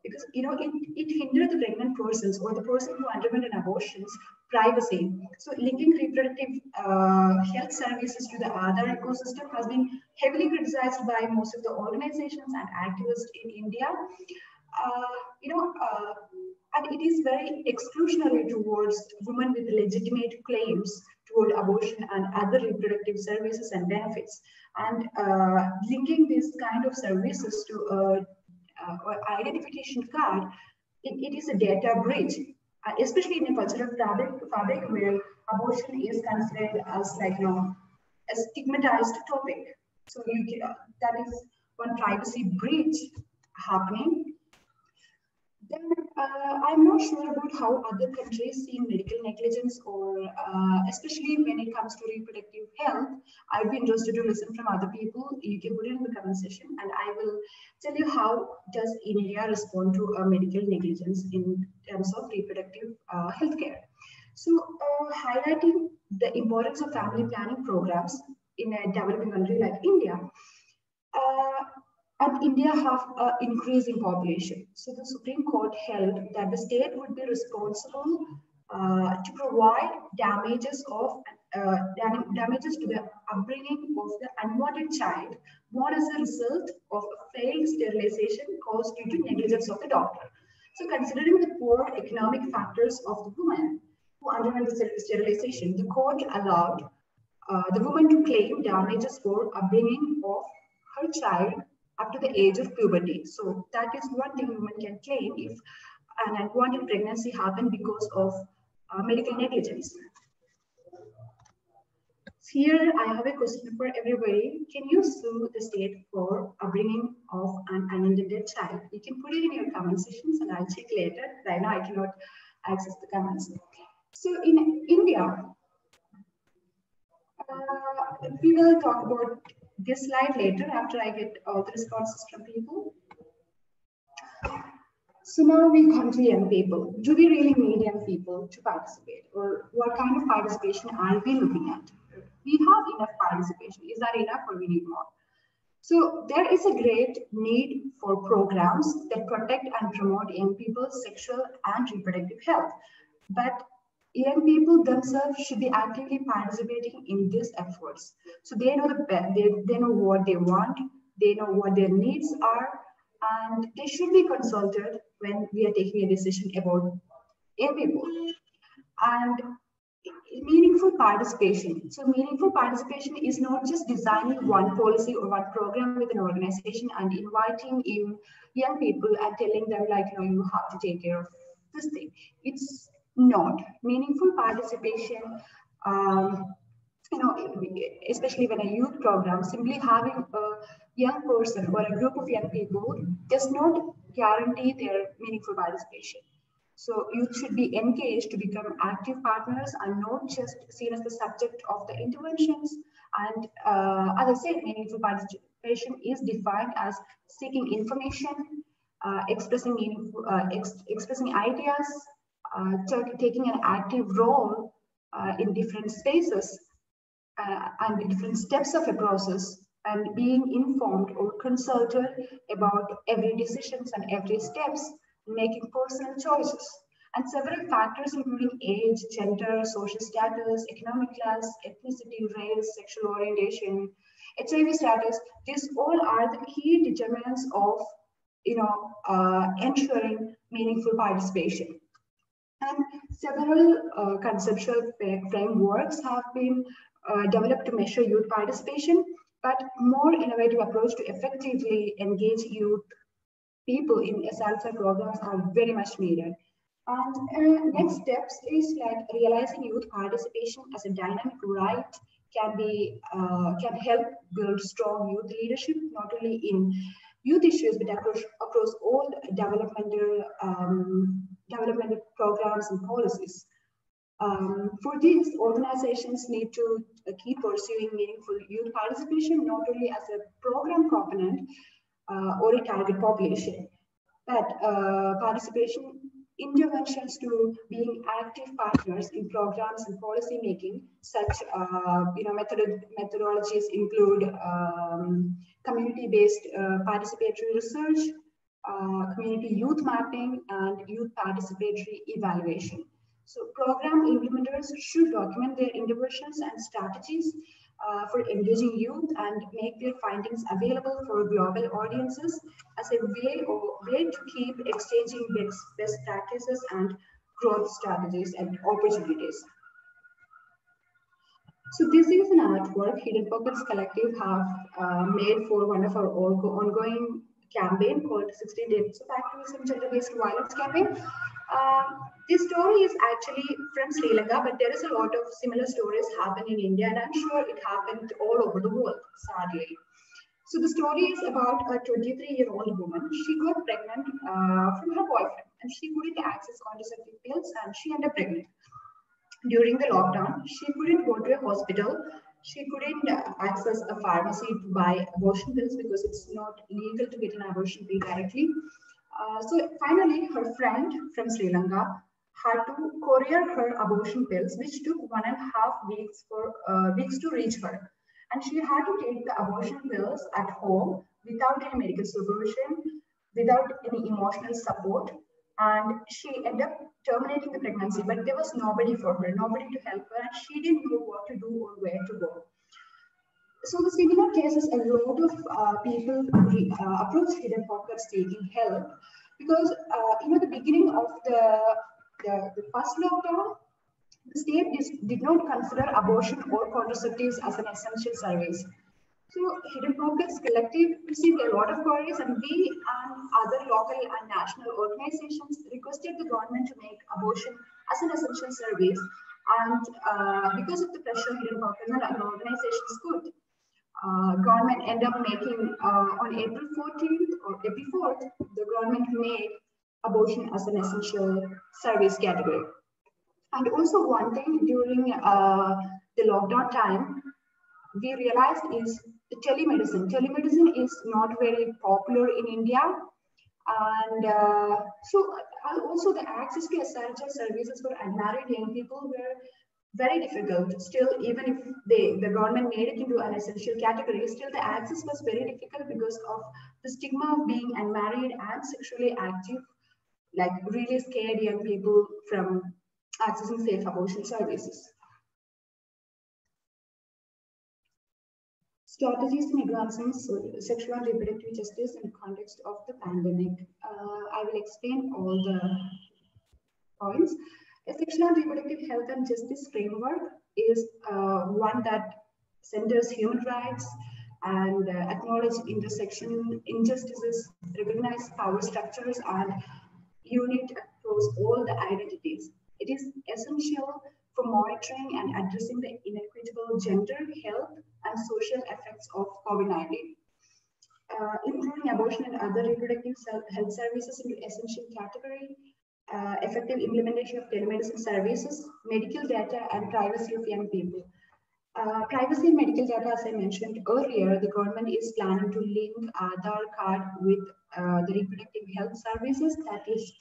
because you know it hinders the pregnant persons or the person who underwent an abortion's privacy. So linking reproductive health services to the Aadhaar ecosystem has been heavily criticized by most of the organizations and activists in India. And it is very exclusionary towards women with legitimate claims toward abortion and other reproductive services and benefits. And linking these kind of services to or identification card, it is a data breach, especially in a cultural fabric where abortion is considered as like a stigmatized topic. So that is one privacy breach happening. Then I'm not sure about how other countries see medical negligence, or especially when it comes to reproductive health. I'd be interested to listen from other people. You can put it in the comment section, and I will tell you how does India respond to medical negligence in terms of reproductive healthcare. So highlighting the importance of family planning programs in a developing country like India. And India have an increasing population. So the Supreme Court held that the state would be responsible to provide damages to the upbringing of the unwanted child born as a result of a failed sterilization caused due to negligence of the doctor. So considering the poor economic factors of the woman who underwent the sterilization, the court allowed the woman to claim damages for upbringing of her child up to the age of puberty. So that is one thing women can claim if an unwanted pregnancy happened because of medical negligence. Here I have a question for everybody. Can you sue the state for upbringing of an unintended child? You can put it in your comment sections and I'll check later. Right now I cannot access the comments. So in India, we will talk about this slide later after I get all the responses from people. So now we come to young people. Do we really need young people to participate, or what kind of participation are we looking at? We have enough participation. Is that enough, or we need more? So there is a great need for programs that protect and promote young people's sexual and reproductive health. But young people themselves should be actively participating in these efforts. So they know they know what they want, they know what their needs are, and they should be consulted when we are taking a decision about young people. And meaningful participation. So meaningful participation is not just designing one policy or one program with an organization and inviting in young people and telling them like, you have to take care of this thing. It's not. Meaningful participation, especially when a youth program, simply having a young person or a group of young people does not guarantee their meaningful participation. So youth should be engaged to become active partners and not just seen as the subject of the interventions. And as I said, meaningful participation is defined as seeking information, expressing ideas, taking an active role in different spaces and different steps of a process, and being informed or consulted about every decisions and every steps, making personal choices. And several factors including age, gender, social status, economic class, ethnicity, race, sexual orientation, HIV status, these all are the key determinants of ensuring meaningful participation. And several conceptual frameworks have been developed to measure youth participation, but more innovative approach to effectively engage youth people in SRHR programs are very much needed. And next steps is like realizing youth participation as a dynamic right can help build strong youth leadership, not only in youth issues, but across all developmental programs and policies. For this, organizations need to keep pursuing meaningful youth participation, not only as a program component or a target population, but participation interventions to being active partners in programs and policy making. Such methodologies include community-based participatory research, community youth mapping, and youth participatory evaluation. So program implementers should document their interventions and strategies for engaging youth and make their findings available for global audiences as a way to keep exchanging best practices and growth strategies and opportunities. So this is an artwork Hidden Pockets Collective have made for one of our ongoing campaign called 16 Days of Activism Gender-Based Violence campaign. This story is actually from Sri Lanka, but there is a lot of similar stories happen in India, and I'm sure it happened all over the world, sadly. So the story is about a 23-year-old woman. She got pregnant from her boyfriend, and she couldn't access contraceptive pills, and she ended up pregnant. During the lockdown, she couldn't go to a hospital. She couldn't access a pharmacy to buy abortion pills because it's not legal to get an abortion pill directly. So finally, her friend from Sri Lanka had to courier her abortion pills, which took 1.5 weeks to reach her. And she had to take the abortion pills at home without any medical supervision, without any emotional support. And she ended up terminating the pregnancy, but there was nobody for her, nobody to help her, and she didn't know what to do or where to go. So the similar cases, a lot of people approach Hidden Pockets seeking help because the beginning of the first lockdown, the state did not consider abortion or contraceptives as an essential service. So Hidden Pockets Collective received a lot of queries, and we and other local and national organizations requested the government to make abortion as an essential service. And because of the pressure Hidden Pockets and other organizations could, government ended up making on April 14th or April 4th, the government made abortion as an essential service category. And also one thing during the lockdown time, we realized is the telemedicine. Telemedicine is not very popular in India. And so also the access to SRHR services for unmarried young people were very difficult. Still, even if the government made it into an essential category, still the access was very difficult because of the stigma of being unmarried and sexually active, like really scared young people from accessing safe abortion services. Strategies in advancing sexual and reproductive justice in the context of the pandemic. I will explain all the points. A sexual and reproductive health and justice framework is one that centers human rights and acknowledge intersection injustices, recognize power structures, and unite across all the identities. It is essential for monitoring and addressing the inequitable gender, health, and social effects of COVID-19. Including abortion and other reproductive health services into essential category, effective implementation of telemedicine services, medical data, and privacy of young people. Privacy in medical data, as I mentioned earlier, the government is planning to link Aadhaar card with the reproductive health services. That is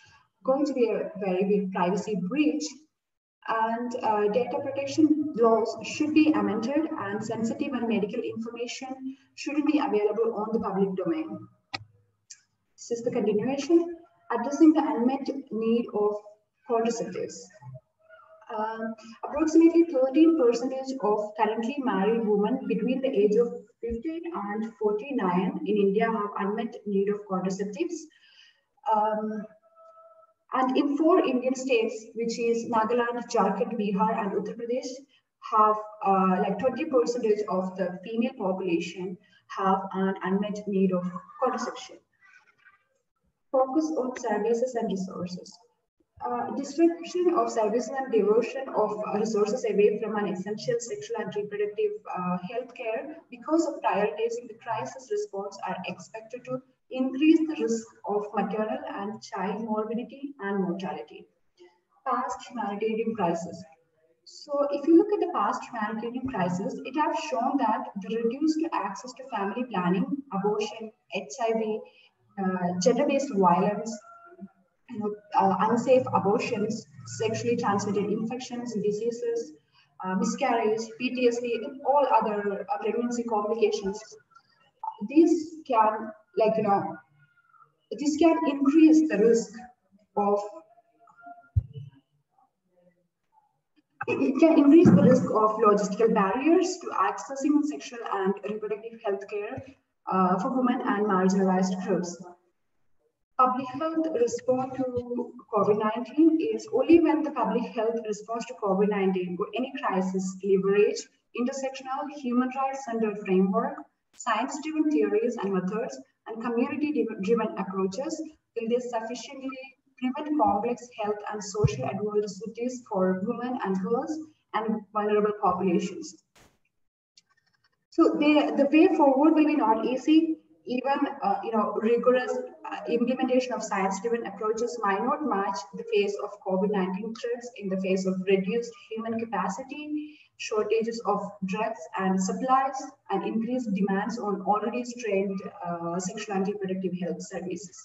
going to be a very big privacy breach. And data protection laws should be amended, and sensitive and medical information shouldn't be available on the public domain. This is the continuation, addressing the unmet need of contraceptives. Approximately 13% of currently married women between the age of 15 and 49 in India have unmet need of contraceptives. And in 4 Indian states, which is Nagaland, Jharkhand, Bihar, and Uttar Pradesh, have like 20% of the female population have an unmet need of contraception. Focus on services and resources. Distribution of services and diversion of resources away from an essential sexual and reproductive health care because of prioritizing the crisis response are expected to increase the risk of maternal and child morbidity and mortality. Past humanitarian crisis. So if you look at the past humanitarian crisis, it has shown that the reduced access to family planning, abortion, HIV, gender-based violence, unsafe abortions, sexually transmitted infections and diseases, miscarriage, PTSD, and all other pregnancy complications. These can, this can increase the risk of. It can increase the risk of logistical barriers to accessing sexual and reproductive health care for women and marginalized groups. Public health response to COVID-19 is only when the public health response to COVID-19 or any crisis leverage intersectional human rights-centered framework, science-driven theories and methods, and community-driven approaches will they sufficiently prevent complex health and social adversities for women and girls and vulnerable populations. So the way forward will be not easy. Even rigorous implementation of science-driven approaches might not match the face of COVID-19 threats in the face of reduced human capacity, shortages of drugs and supplies, and increased demands on already strained sexual and reproductive health services.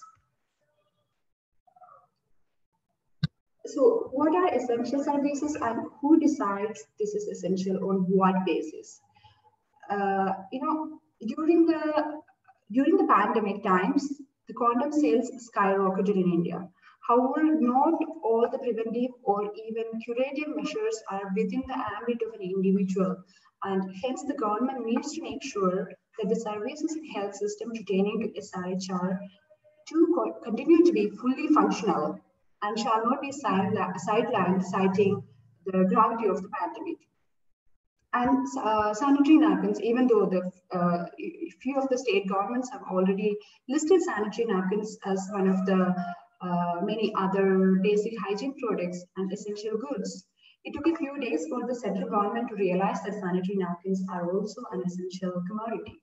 So what are essential services and who decides this is essential on what basis? During the pandemic times, the condom sales skyrocketed in India. However, not all the preventive or even curative measures are within the ambit of an individual, and hence the government needs to make sure that the services and health system pertaining to SRHR to continue to be fully functional and shall not be sidelined, citing the gravity of the pandemic. And sanitary napkins, even though the few of the state governments have already listed sanitary napkins as one of the many other basic hygiene products and essential goods, it took a few days for the central government to realize that sanitary napkins are also an essential commodity,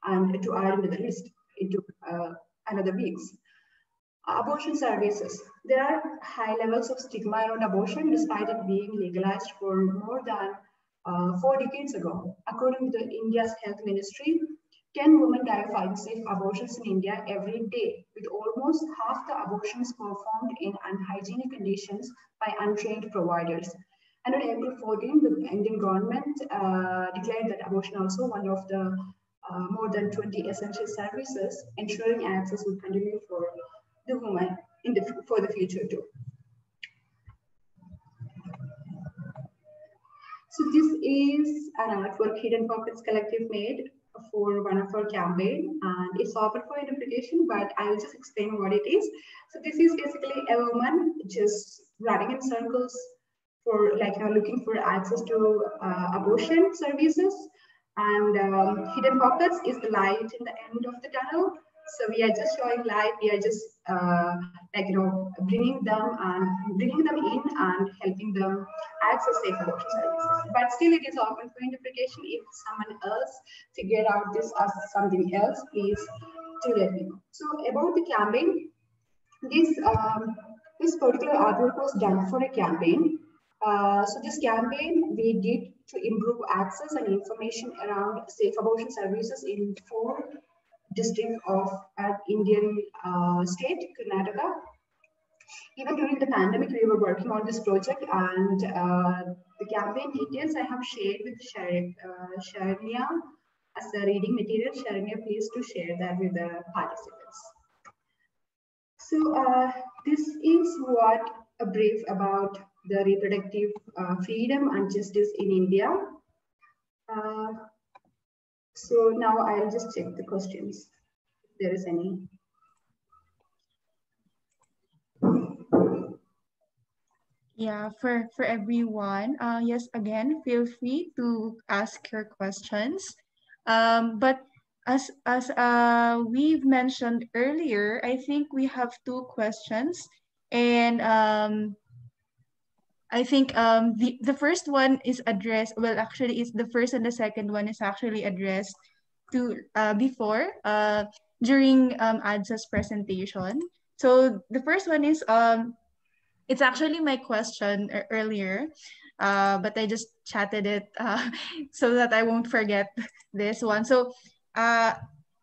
and to add into the list, it took another weeks. Abortion services. There are high levels of stigma around abortion despite it being legalized for more than 4 decades ago. According to India's health ministry, 10 women die of unsafe abortions in India every day, with almost half the abortions performed in unhygienic conditions by untrained providers. And on April 14, the Indian government declared that abortion also one of the more than 20 essential services, ensuring access will continue for the woman for the future too. So this is an artwork Hidden Pockets Collective made for one of our campaign, and it's open for interpretation, but I'll just explain what it is. So this is basically a woman just running in circles for looking for access to abortion services, and Hidden Pockets is the light in the end of the tunnel. So we are just showing light. We are just bringing them in and helping them access safe abortion services. But still, it is open for interpretation. If someone else figure out this as something else, please do let me know. So about the campaign, this particular artwork was done for a campaign So this campaign we did to improve access and information around safe abortion services in 4 districts of an Indian state, Karnataka. Even during the pandemic, we were working on this project, and the campaign details I have shared with Sharanya as a reading material. Sharanya, please to share that with the participants. So this is what a brief about the reproductive freedom and justice in India. So now I'll just check the questions, if there is any. Yeah, for everyone, yes, again, feel free to ask your questions. But as we've mentioned earlier, I think we have 2 questions, and I think the first one is addressed. Well, actually, it's the first and the second one is actually addressed to before during ADSA's presentation. So the first one is it's actually my question earlier, but I just chatted it so that I won't forget this one. So uh,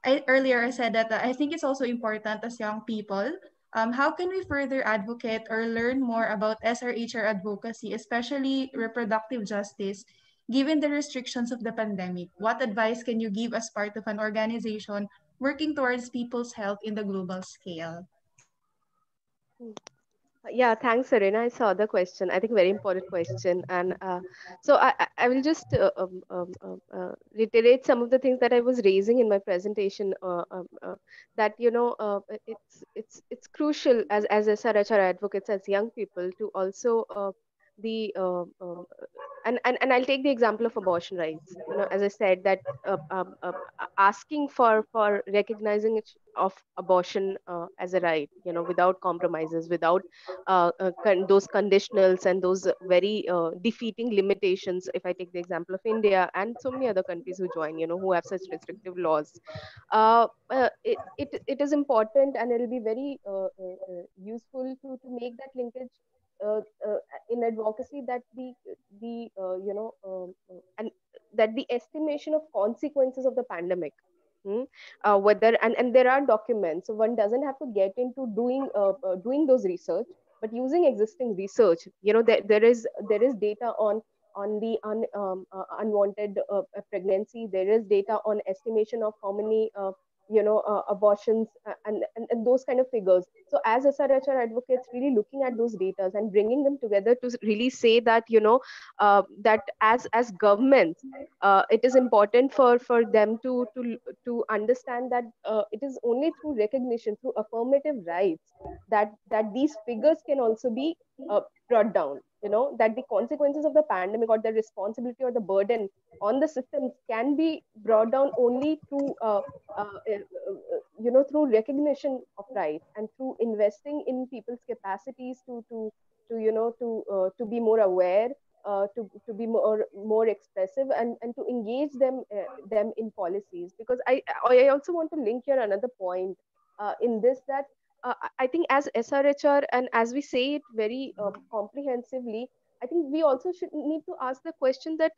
earlier I said that I think it's also important as young people. How can we further advocate or learn more about SRHR advocacy, especially reproductive justice, given the restrictions of the pandemic? What advice can you give as part of an organization working towards people's health in the global scale? Yeah, thanks, Serena. I saw the question. I think very important question, and so I will just reiterate some of the things that I was raising in my presentation. That it's crucial as SRHR advocates, as young people, to also the and I'll take the example of abortion rights. As I said, that asking for recognizing it of abortion as a right, without compromises, without those conditionals and those very defeating limitations. If I take the example of India and so many other countries who join, who have such restrictive laws, it is important, and it'll be very useful to make that linkage uh, uh, in advocacy, that the and that the estimation of consequences of the pandemic, whether and there are documents, so one doesn't have to get into doing those research, but using existing research, there is data on the unwanted pregnancy. There is data on estimation of how many abortions, and those kind of figures. So as SRHR advocates, really looking at those data and bringing them together to really say that, that as governments, it is important for them to understand that it is only through recognition, through affirmative rights, that these figures can also be brought down. That the consequences of the pandemic, or the responsibility or the burden on the systems, can be brought down only through through recognition of rights, and through investing in people's capacities to be more aware, to be more expressive, and to engage them in policies. Because I also want to link here another point in this, that I think as SRHR, and as we say it very comprehensively, I think we also should need to ask the question that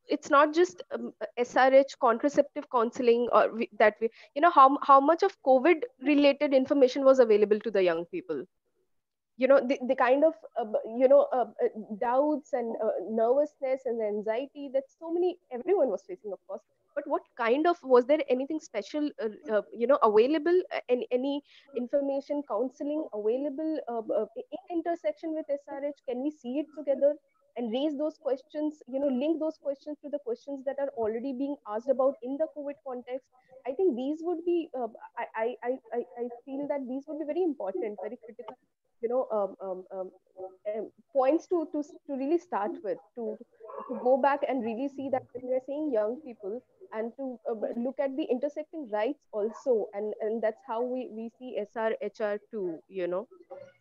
it's not just SRH contraceptive counseling, or that we, how much of COVID related information was available to the young people. The kind of doubts and nervousness and anxiety that everyone was facing, of course. But what kind of, was there anything special available, any information, counseling available in intersection with SRH? Can we see it together and raise those questions, link those questions to the questions that are already being asked about in the COVID context? I think these would be I feel that these would be very important, very critical, you know points to really start with, to go back and really see that when we're saying young people, and to look at the intersecting rights also, and that's how we see SRHR too.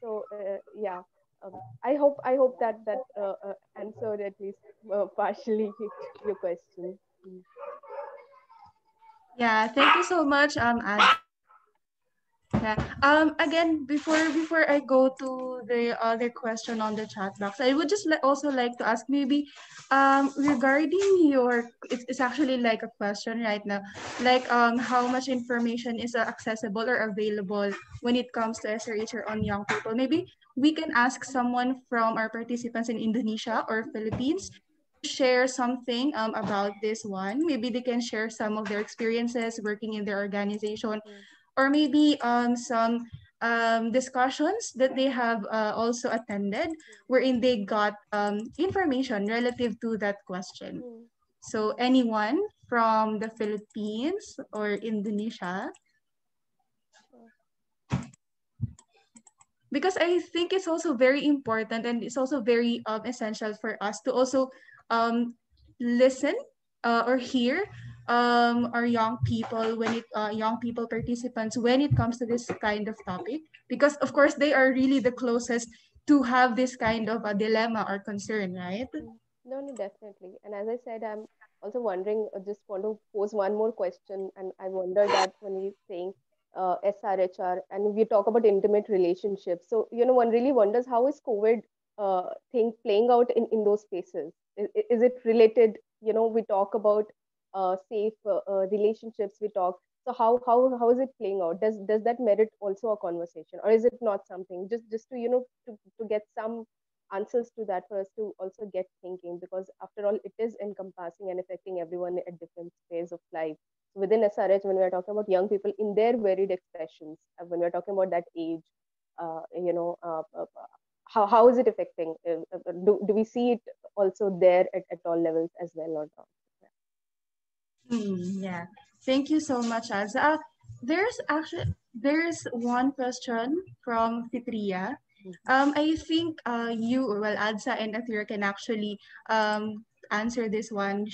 So yeah, I hope that answered at least partially your question. Yeah, thank you so much, Yeah. Again, before I go to the other question on the chat box, I would just also like to ask maybe, regarding your, it's actually like a question right now, like how much information is accessible or available when it comes to SRHR on young people. Maybe we can ask someone from our participants in Indonesia or Philippines to share something about this one. Maybe they can share some of their experiences working in their organization, Mm, or maybe some discussions that they have also attended wherein they got information relative to that question. mm, So anyone from the Philippines or Indonesia? mm, Because I think it's also very important and it's also very essential for us to also um, listen or hear our young people when it young people participants when it comes to this kind of topic, because of course they are really the closest to have this kind of a dilemma or concern, right? mm. No, no, definitely. And as I said, I'm also wondering, just want to pose one more question. And I wonder that when we're saying SRHR and we talk about intimate relationships, so, one really wonders how is COVID thing playing out in those spaces? Is it related? We talk about safe relationships, we talk. So how is it playing out? Does that merit also a conversation, or is it not something? Just to to get some answers to that for us to also get thinking, because after all it is encompassing and affecting everyone at different phase of life. So within SRH, when we're talking about young people in their varied expressions, when we're talking about that age, uh, you know uh, uh, how is it affecting, do we see it also there at all levels as well or not? Yeah. Thank you so much, Azza. There's one question from Fitria. Mhm. I think well, Adsa and Athira can actually answer this one.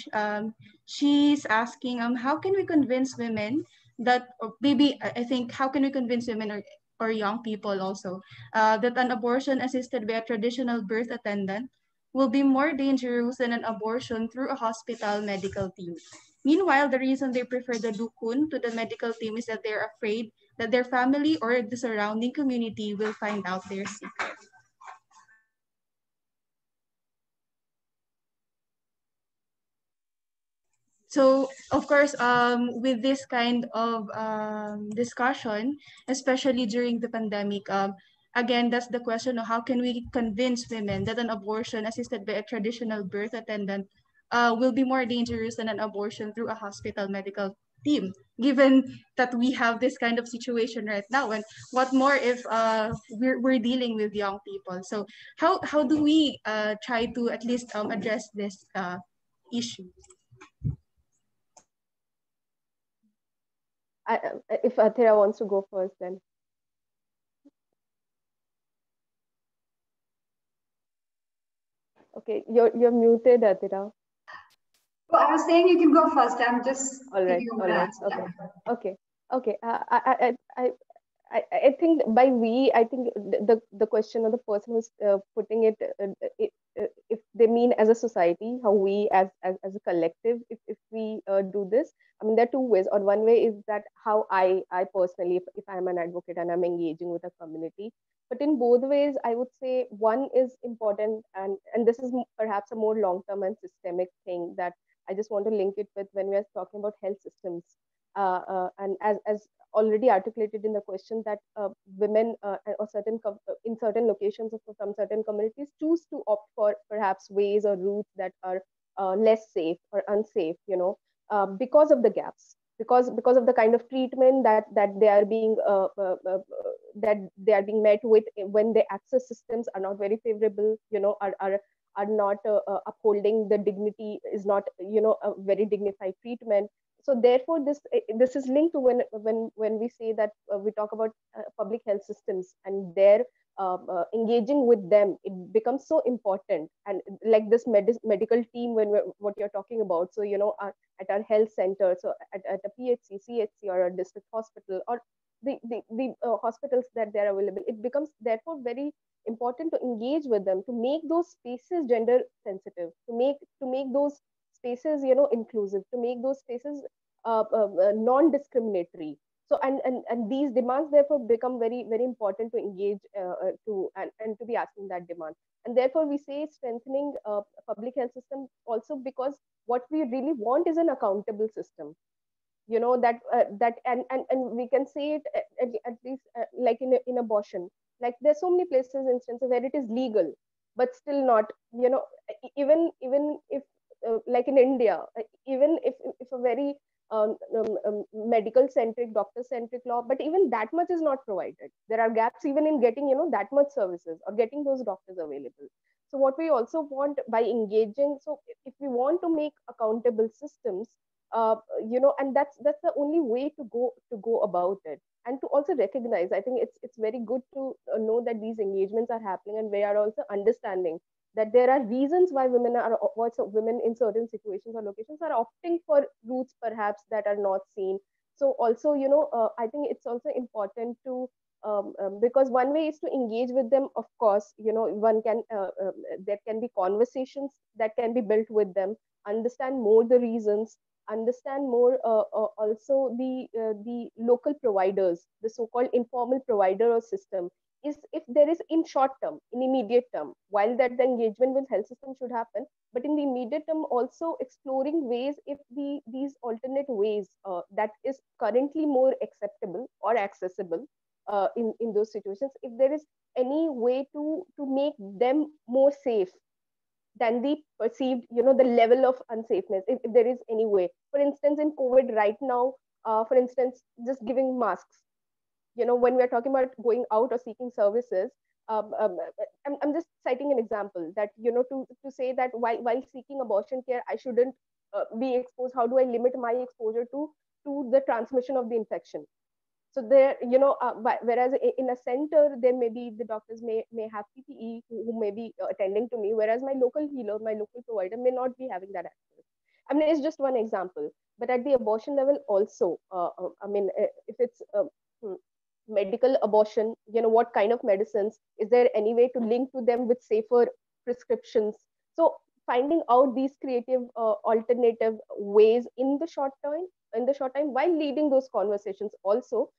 She's asking, how can we convince women that, or maybe I think, how can we convince women or young people also that an abortion assisted by a traditional birth attendant will be more dangerous than an abortion through a hospital medical team. Meanwhile, the reason they prefer the dukun to the medical team is that they're afraid that their family or the surrounding community will find out their secret. So, of course, with this kind of discussion, especially during the pandemic, again, that's the question of how can we convince women that an abortion assisted by a traditional birth attendant will be more dangerous than an abortion through a hospital medical team, given that we have this kind of situation right now. And what more if we're dealing with young people? So, how do we try to at least address this issue? If Athira wants to go first, then okay, you're muted, Athira. So I was saying you can go first. I'm just All right, thinking of all an right, answer. okay, Yeah. okay, okay. I think by we, I think the question of the person who's putting it, if they mean as a society, how we as a collective, if we do this, I mean, there are two ways. Or one way is that how I personally, if I'm an advocate and I'm engaging with a community. But in both ways, I would say one is important, and this is perhaps a more long term and systemic thing that I just want to link it with when we are talking about health systems. And as already articulated in the question, that women or in certain locations from certain communities choose to opt for perhaps ways or routes that are less safe or unsafe, because of the gaps, because of the kind of treatment that they are being met with when the access systems are not very favorable, are not upholding the dignity, is not a very dignified treatment. So therefore this is linked to when we say that we talk about public health systems and their engaging with them, it becomes so important. And like this medical team, what you're talking about, so at our health center, so at a phc, chc, or a district hospital, or the hospitals that they're available, it becomes therefore very important to engage with them, to make those spaces gender sensitive, to make those spaces inclusive, to make those spaces non-discriminatory. So and these demands therefore become very very important to engage and to be asking that demand. And therefore we say strengthening public health system also, because what we really want is an accountable system, that and we can say it at least like in abortion. Like there's so many places, instances where it is legal but still not, even if like in India, even if a very medical centric, doctor centric law, but even that much is not provided. There are gaps even in getting that much services or getting those doctors available. So what we also want by engaging, so if we want to make accountable systems, and that's the only way to go about it. And to also recognize, I think it's very good to know that these engagements are happening, and we are also understanding that there are reasons why women in certain situations or locations are opting for routes perhaps that are not seen. So also, I think it's also important to because one way is to engage with them. Of course, one can there can be conversations that can be built with them, understand more the reasons, understand more also the local providers, the so-called informal provider or system, is if there is in short term, in immediate term, while that the engagement with health system should happen, but in the immediate term also exploring ways, if these alternate ways that is currently more acceptable or accessible in those situations, if there is any way to make them more safe than the perceived, the level of unsafeness, if there is any way. For instance, in COVID right now, for instance, just giving masks, when we're talking about going out or seeking services, I'm just citing an example that, to say that while seeking abortion care, I shouldn't be exposed. How do I limit my exposure to the transmission of the infection? So there, whereas in a center, there may be the doctors may have PPE who may be attending to me, whereas my local healer, my local provider may not be having that access. I mean, it's just one example. But at the abortion level also, I mean, if it's medical abortion, what kind of medicines, is there any way to link to them with safer prescriptions? So finding out these creative alternative ways in the short time, while leading those conversations also,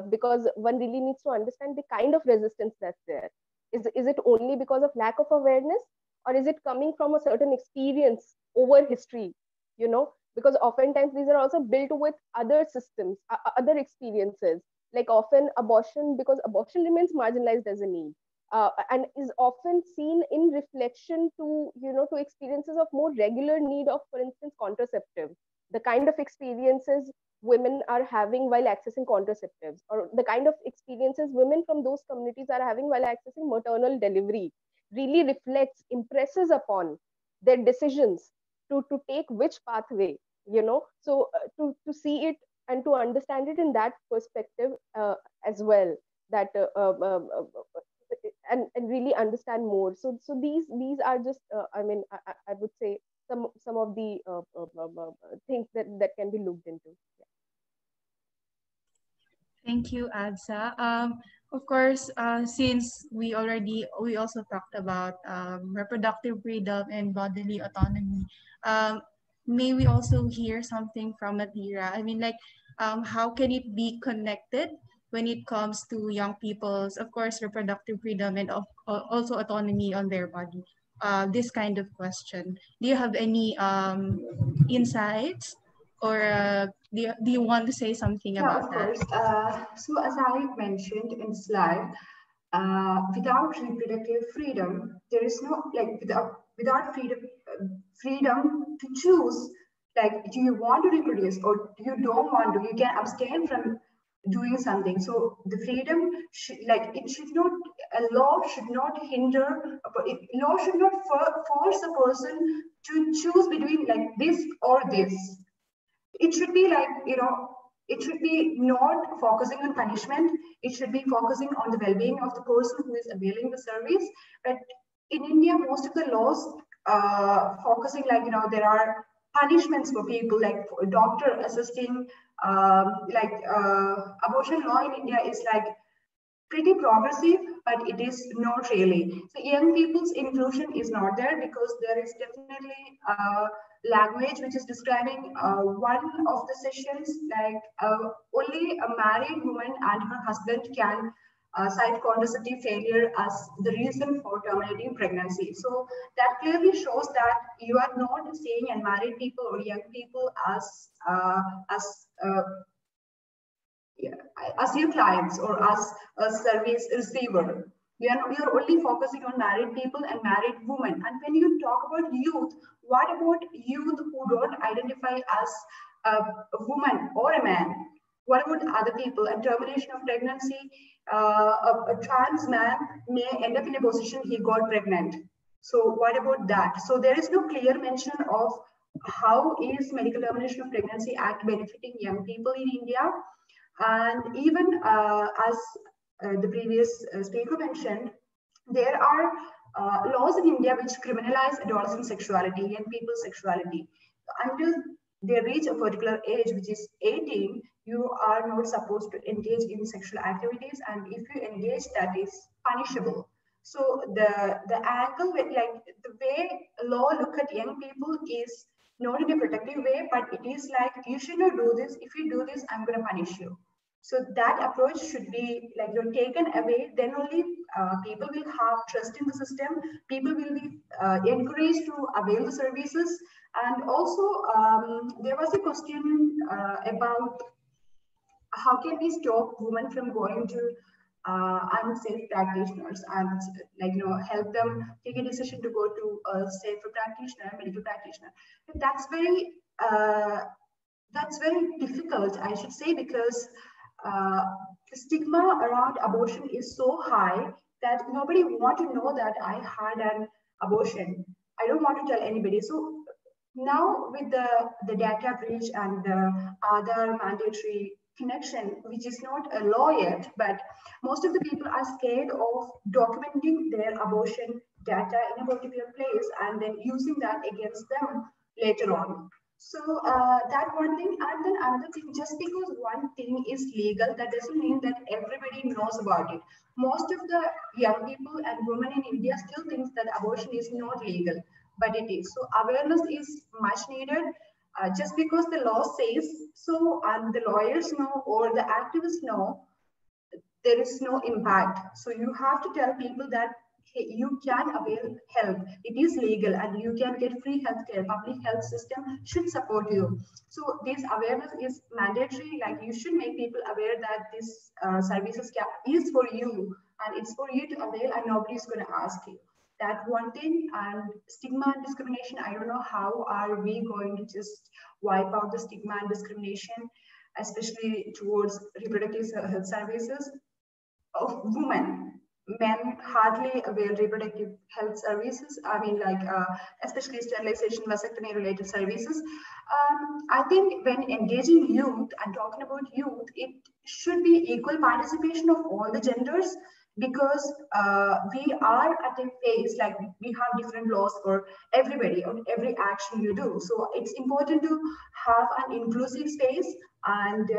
because one really needs to understand the kind of resistance that's there. Is it only because of lack of awareness, or is it coming from a certain experience over history? Because oftentimes these are also built with other systems, other experiences. Like often abortion, because abortion remains marginalized as a need, and is often seen in reflection to experiences of more regular need of, for instance, contraceptive, the kind of experiences women are having while accessing contraceptives, or the kind of experiences women from those communities are having while accessing maternal delivery, really reflects, impresses upon their decisions to take which pathway. So to see it and to understand it in that perspective as well, that and really understand more. So these are just I would say some of the things that can be looked into. Yeah. Thank you, Adsa. Of course, since we also talked about reproductive freedom and bodily autonomy, um, may we also hear something from Adira? I mean, like, how can it be connected when it comes to young people's, of course, reproductive freedom and also autonomy on their body? This kind of question. Do you have any insights, or do you want to say something Yeah, about of that? course. So as I mentioned in the slide, without reproductive freedom, there is no, like, without freedom to choose, like, do you want to reproduce or do you don't want to? You can abstain from doing something. So the freedom should, like, it should not, a law should not hinder, law should not force a person to choose between like this or this. It should be like, it should be not focusing on punishment. It should be focusing on the well-being of the person who is availing the service. But in India, most of the laws focusing, like, there are punishments for people, like for a doctor assisting, abortion law in India is like pretty progressive, but it is not really. So young people's inclusion is not there, because there is definitely language which is describing one of the sessions, like only a married woman and her husband can cite contraceptive failure as the reason for terminating pregnancy. So that clearly shows that you are not seeing unmarried people or young people as yeah, as your clients or as a service receiver. We are only focusing on married people and married women. And when you talk about youth, what about youth who don't identify as a woman or a man? What about other people? And termination of pregnancy, a trans man may end up in a position he got pregnant. So what about that? So there is no clear mention of how is Medical Termination of Pregnancy Act benefiting young people in India. And even as the previous speaker mentioned, there are laws in India which criminalize adolescent sexuality and people's sexuality. Until they reach a particular age, which is 18, you are not supposed to engage in sexual activities. And if you engage, that is punishable. So the angle, like the way law look at young people is not in a protective way, but it is like, you should not do this. If you do this, I'm going to punish you. So that approach should be like, you're taken away, then only people will have trust in the system. People will be encouraged to avail the services. And also there was a question about how can we stop women from going to unsafe practitioners and help them take a decision to go to a safer practitioner, medical practitioner. But that's very difficult, I should say, because the stigma around abortion is so high that nobody wants to know that I had an abortion. I don't want to tell anybody. So now with the data breach and the other mandatory connection, which is not a law yet, but most of the people are scared of documenting their abortion data in a particular place and then using that against them later on. So that one thing, and then another thing, just because one thing is legal, that doesn't mean that everybody knows about it. Most of the young people and women in India still think that abortion is not legal, but it is. So awareness is much needed. Just because the law says so and the lawyers know or the activists know, there is no impact. So you have to tell people that hey, you can avail help. It is legal and you can get free healthcare. Public health system should support you. So this awareness is mandatory. Like you should make people aware that this services is for you and it's for you to avail and nobody's going to ask you. That one thing. And stigma and discrimination, I don't know how are we going to just wipe out the stigma and discrimination, especially towards reproductive health services of women. Men hardly avail reproductive health services. I mean, especially sterilization, vasectomy related services. I think when engaging youth and talking about youth, it should be equal participation of all the genders, because we are at a phase like we have different laws for everybody on every action you do. So it's important to have an inclusive space and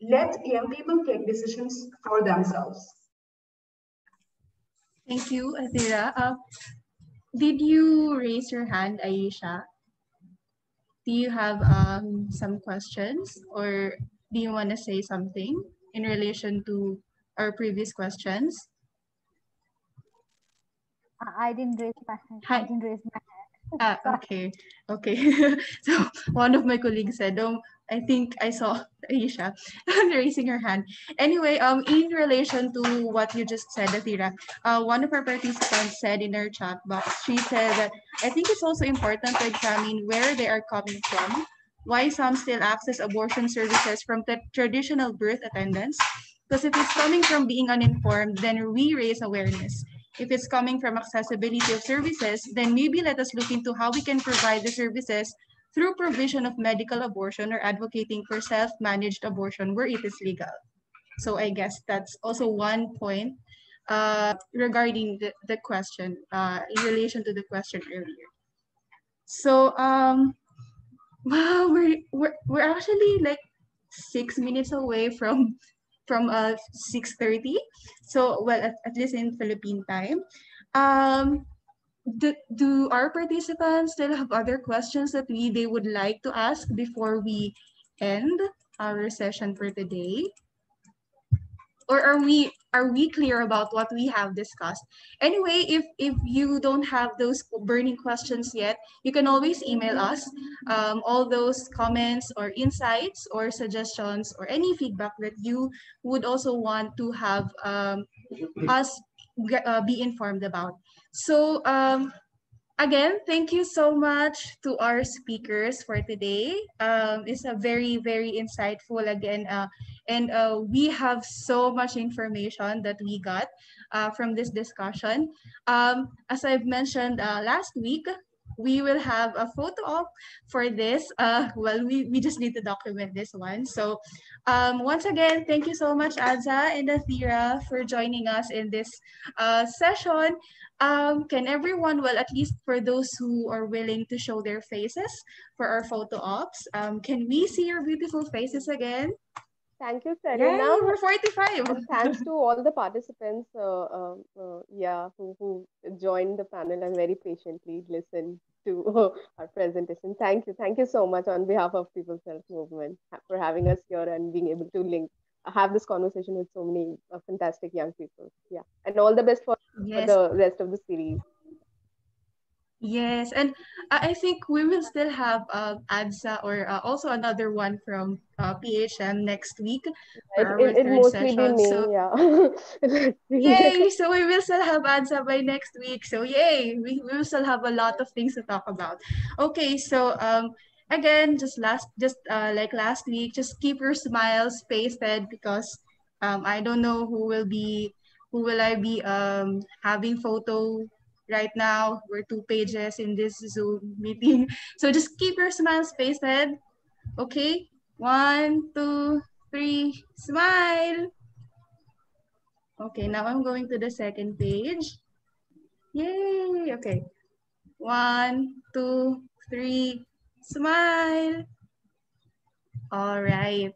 let young people take decisions for themselves. Thank you, Athira. Did you raise your hand, Aisha? Do you have some questions, or do you want to say something in relation to our previous questions? I didn't raise my hand. I didn't raise my hand. Okay. So one of my colleagues said, I think I saw Aisha raising her hand. Anyway, in relation to what you just said, Athira, one of our participants said in our chat box, she said that I think it's also important to examine where they are coming from, why some still access abortion services from the traditional birth attendants. Because if it's coming from being uninformed, then we raise awareness. If it's coming from accessibility of services, then maybe let us look into how we can provide the services through provision of medical abortion or advocating for self-managed abortion where it is legal. So I guess that's also one point regarding the question, in relation to the question earlier. So wow, we're actually like 6 minutes away from 6:30. So well, at least in Philippine time. do our participants still have other questions that they would like to ask before we end our session for today? Or are we clear about what we have discussed? Anyway, if you don't have those burning questions yet, you can always email us all those comments or insights or suggestions or any feedback that you would also want to have us be informed about. So again, thank you so much to our speakers for today. It's a very, very insightful again, and we have so much information that we got from this discussion. As I've mentioned last week, we will have a photo op for this. Well, we just need to document this one. So once again, thank you so much, Adza and Athira, for joining us in this session. Can everyone, well, at least for those who are willing to show their faces for our photo ops, can we see your beautiful faces again? Thank you, Yay, Serena. we're 45. And thanks to all the participants, who joined the panel and very patiently listened to our presentation. Thank you so much on behalf of People's Health Movement for having us here and being able to have this conversation with so many fantastic young people. Yeah, and all the best for the rest of the series. Yes, and I think we will still have ADSA or also another one from PHM next week for our It third mostly session. be me, So yeah. yay! So we will still have ADSA by next week. So yay! We will still have a lot of things to talk about. Okay, so again, just like last week, just keep your smiles pasted because I don't know who will I be having photo right now. We're 2 pages in this Zoom meeting. So just keep your smiles pasted. Okay? 1, 2, 3, smile. Okay, now I'm going to the second page. Yay! Okay. 1, 2, 3, smile. All right.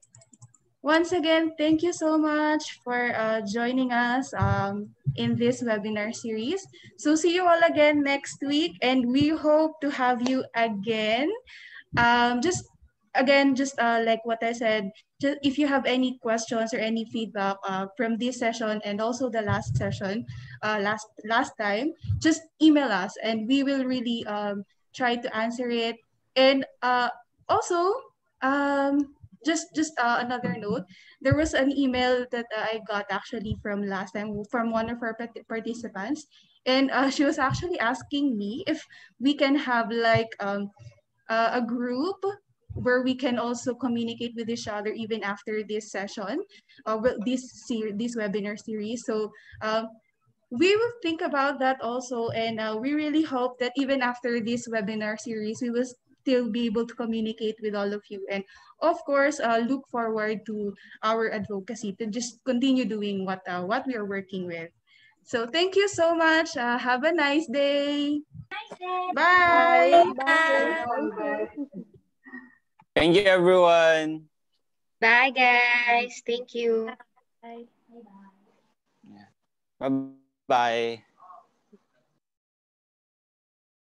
Once again, thank you so much for joining us in this webinar series. So see you all again next week, and we hope to have you again. Just like what I said, just if you have any questions or any feedback from this session and also the last session, last time, just email us and we will really try to answer it. And also, another note, there was an email that I got actually from last time from one of our participants, and she was actually asking me if we can have like a group where we can also communicate with each other even after this session, this webinar series. So we will think about that also, and we really hope that even after this webinar series, we will still be able to communicate with all of you. And of course, look forward to our advocacy to just continue doing what we are working with. So thank you so much. Have a nice day. Bye. Bye. Thank you. Thank you, everyone. Bye, guys. Thank you. Bye. Bye-bye.